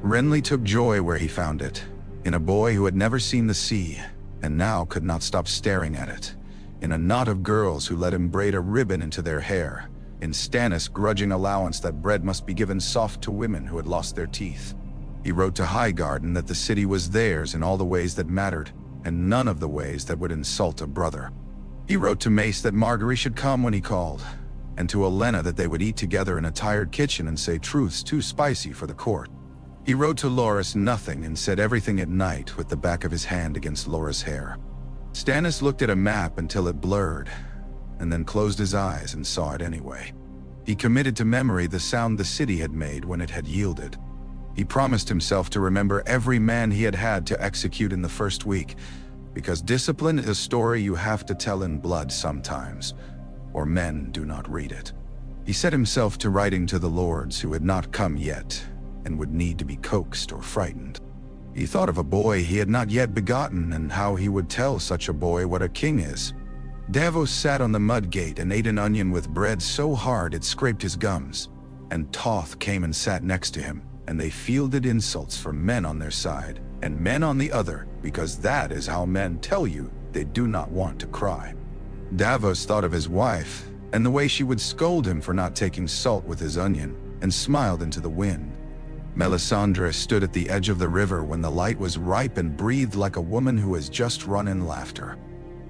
Renly took joy where he found it, in a boy who had never seen the sea and now could not stop staring at it, in a knot of girls who let him braid a ribbon into their hair, in Stannis' grudging allowance that bread must be given soft to women who had lost their teeth. He wrote to Highgarden that the city was theirs in all the ways that mattered, and none of the ways that would insult a brother. He wrote to Mace that Margaery should come when he called, and to Olenna that they would eat together in a tired kitchen and say truths too spicy for the court. He wrote to Loras nothing and said everything at night with the back of his hand against Loras' hair. Stannis looked at a map until it blurred, and then closed his eyes and saw it anyway. He committed to memory the sound the city had made when it had yielded. He promised himself to remember every man he had had to execute in the first week, because discipline is a story you have to tell in blood sometimes, or men do not read it. He set himself to writing to the lords who had not come yet, and would need to be coaxed or frightened. He thought of a boy he had not yet begotten and how he would tell such a boy what a king is. Davos sat on the mud gate and ate an onion with bread so hard it scraped his gums, and Toth came and sat next to him, and they fielded insults from men on their side and men on the other, because that is how men tell you they do not want to cry. Davos thought of his wife and the way she would scold him for not taking salt with his onion, and smiled into the wind. Melisandre stood at the edge of the river when the light was ripe and breathed like a woman who has just run in laughter.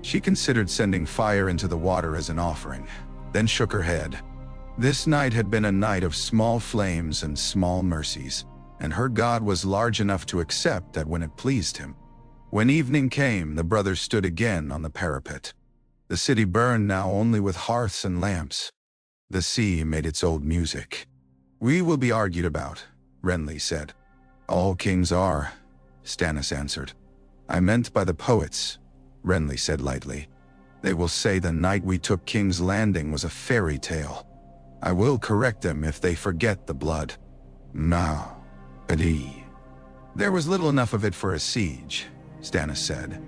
She considered sending fire into the water as an offering, then shook her head. This night had been a night of small flames and small mercies, and her God was large enough to accept that when it pleased him. When evening came, the brothers stood again on the parapet. The city burned now only with hearths and lamps. The sea made its old music. "We will be argued about," Renly said. "All kings are," Stannis answered. "I meant by the poets," Renly said lightly. "They will say the night we took King's Landing was a fairy tale. I will correct them if they forget the blood. Now, Adi." "There was little enough of it for a siege," Stannis said,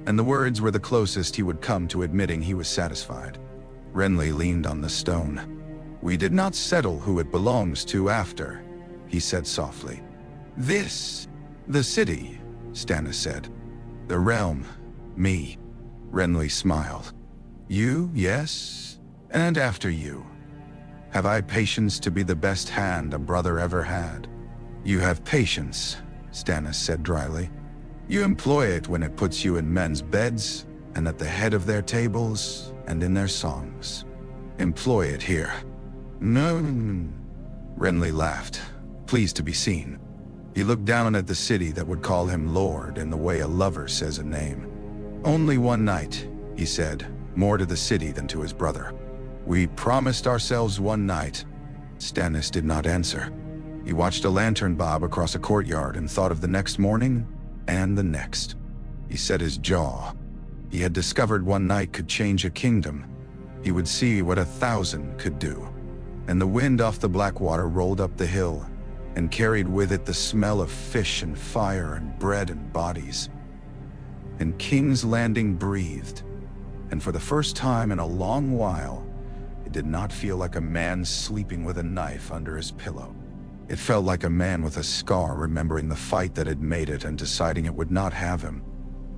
and the words were the closest he would come to admitting he was satisfied. Renly leaned on the stone. "We did not settle who it belongs to after," he said softly. "This, the city," Stannis said. "The realm, me." Renly smiled. "You, yes, and after you. Have I patience to be the best hand a brother ever had?" "You have patience," Stannis said dryly. "You employ it when it puts you in men's beds, and at the head of their tables, and in their songs. Employ it here." "No." Renly laughed, pleased to be seen. He looked down at the city that would call him lord in the way a lover says a name. "Only one night," he said, more to the city than to his brother. "We promised ourselves one night." Stannis did not answer. He watched a lantern bob across a courtyard and thought of the next morning and the next. He set his jaw. He had discovered one night could change a kingdom. He would see what 1,000 could do. And the wind off the Blackwater rolled up the hill and carried with it the smell of fish and fire and bread and bodies. And King's Landing breathed, and for the first time in a long while, it did not feel like a man sleeping with a knife under his pillow. It felt like a man with a scar remembering the fight that had made it and deciding it would not have him.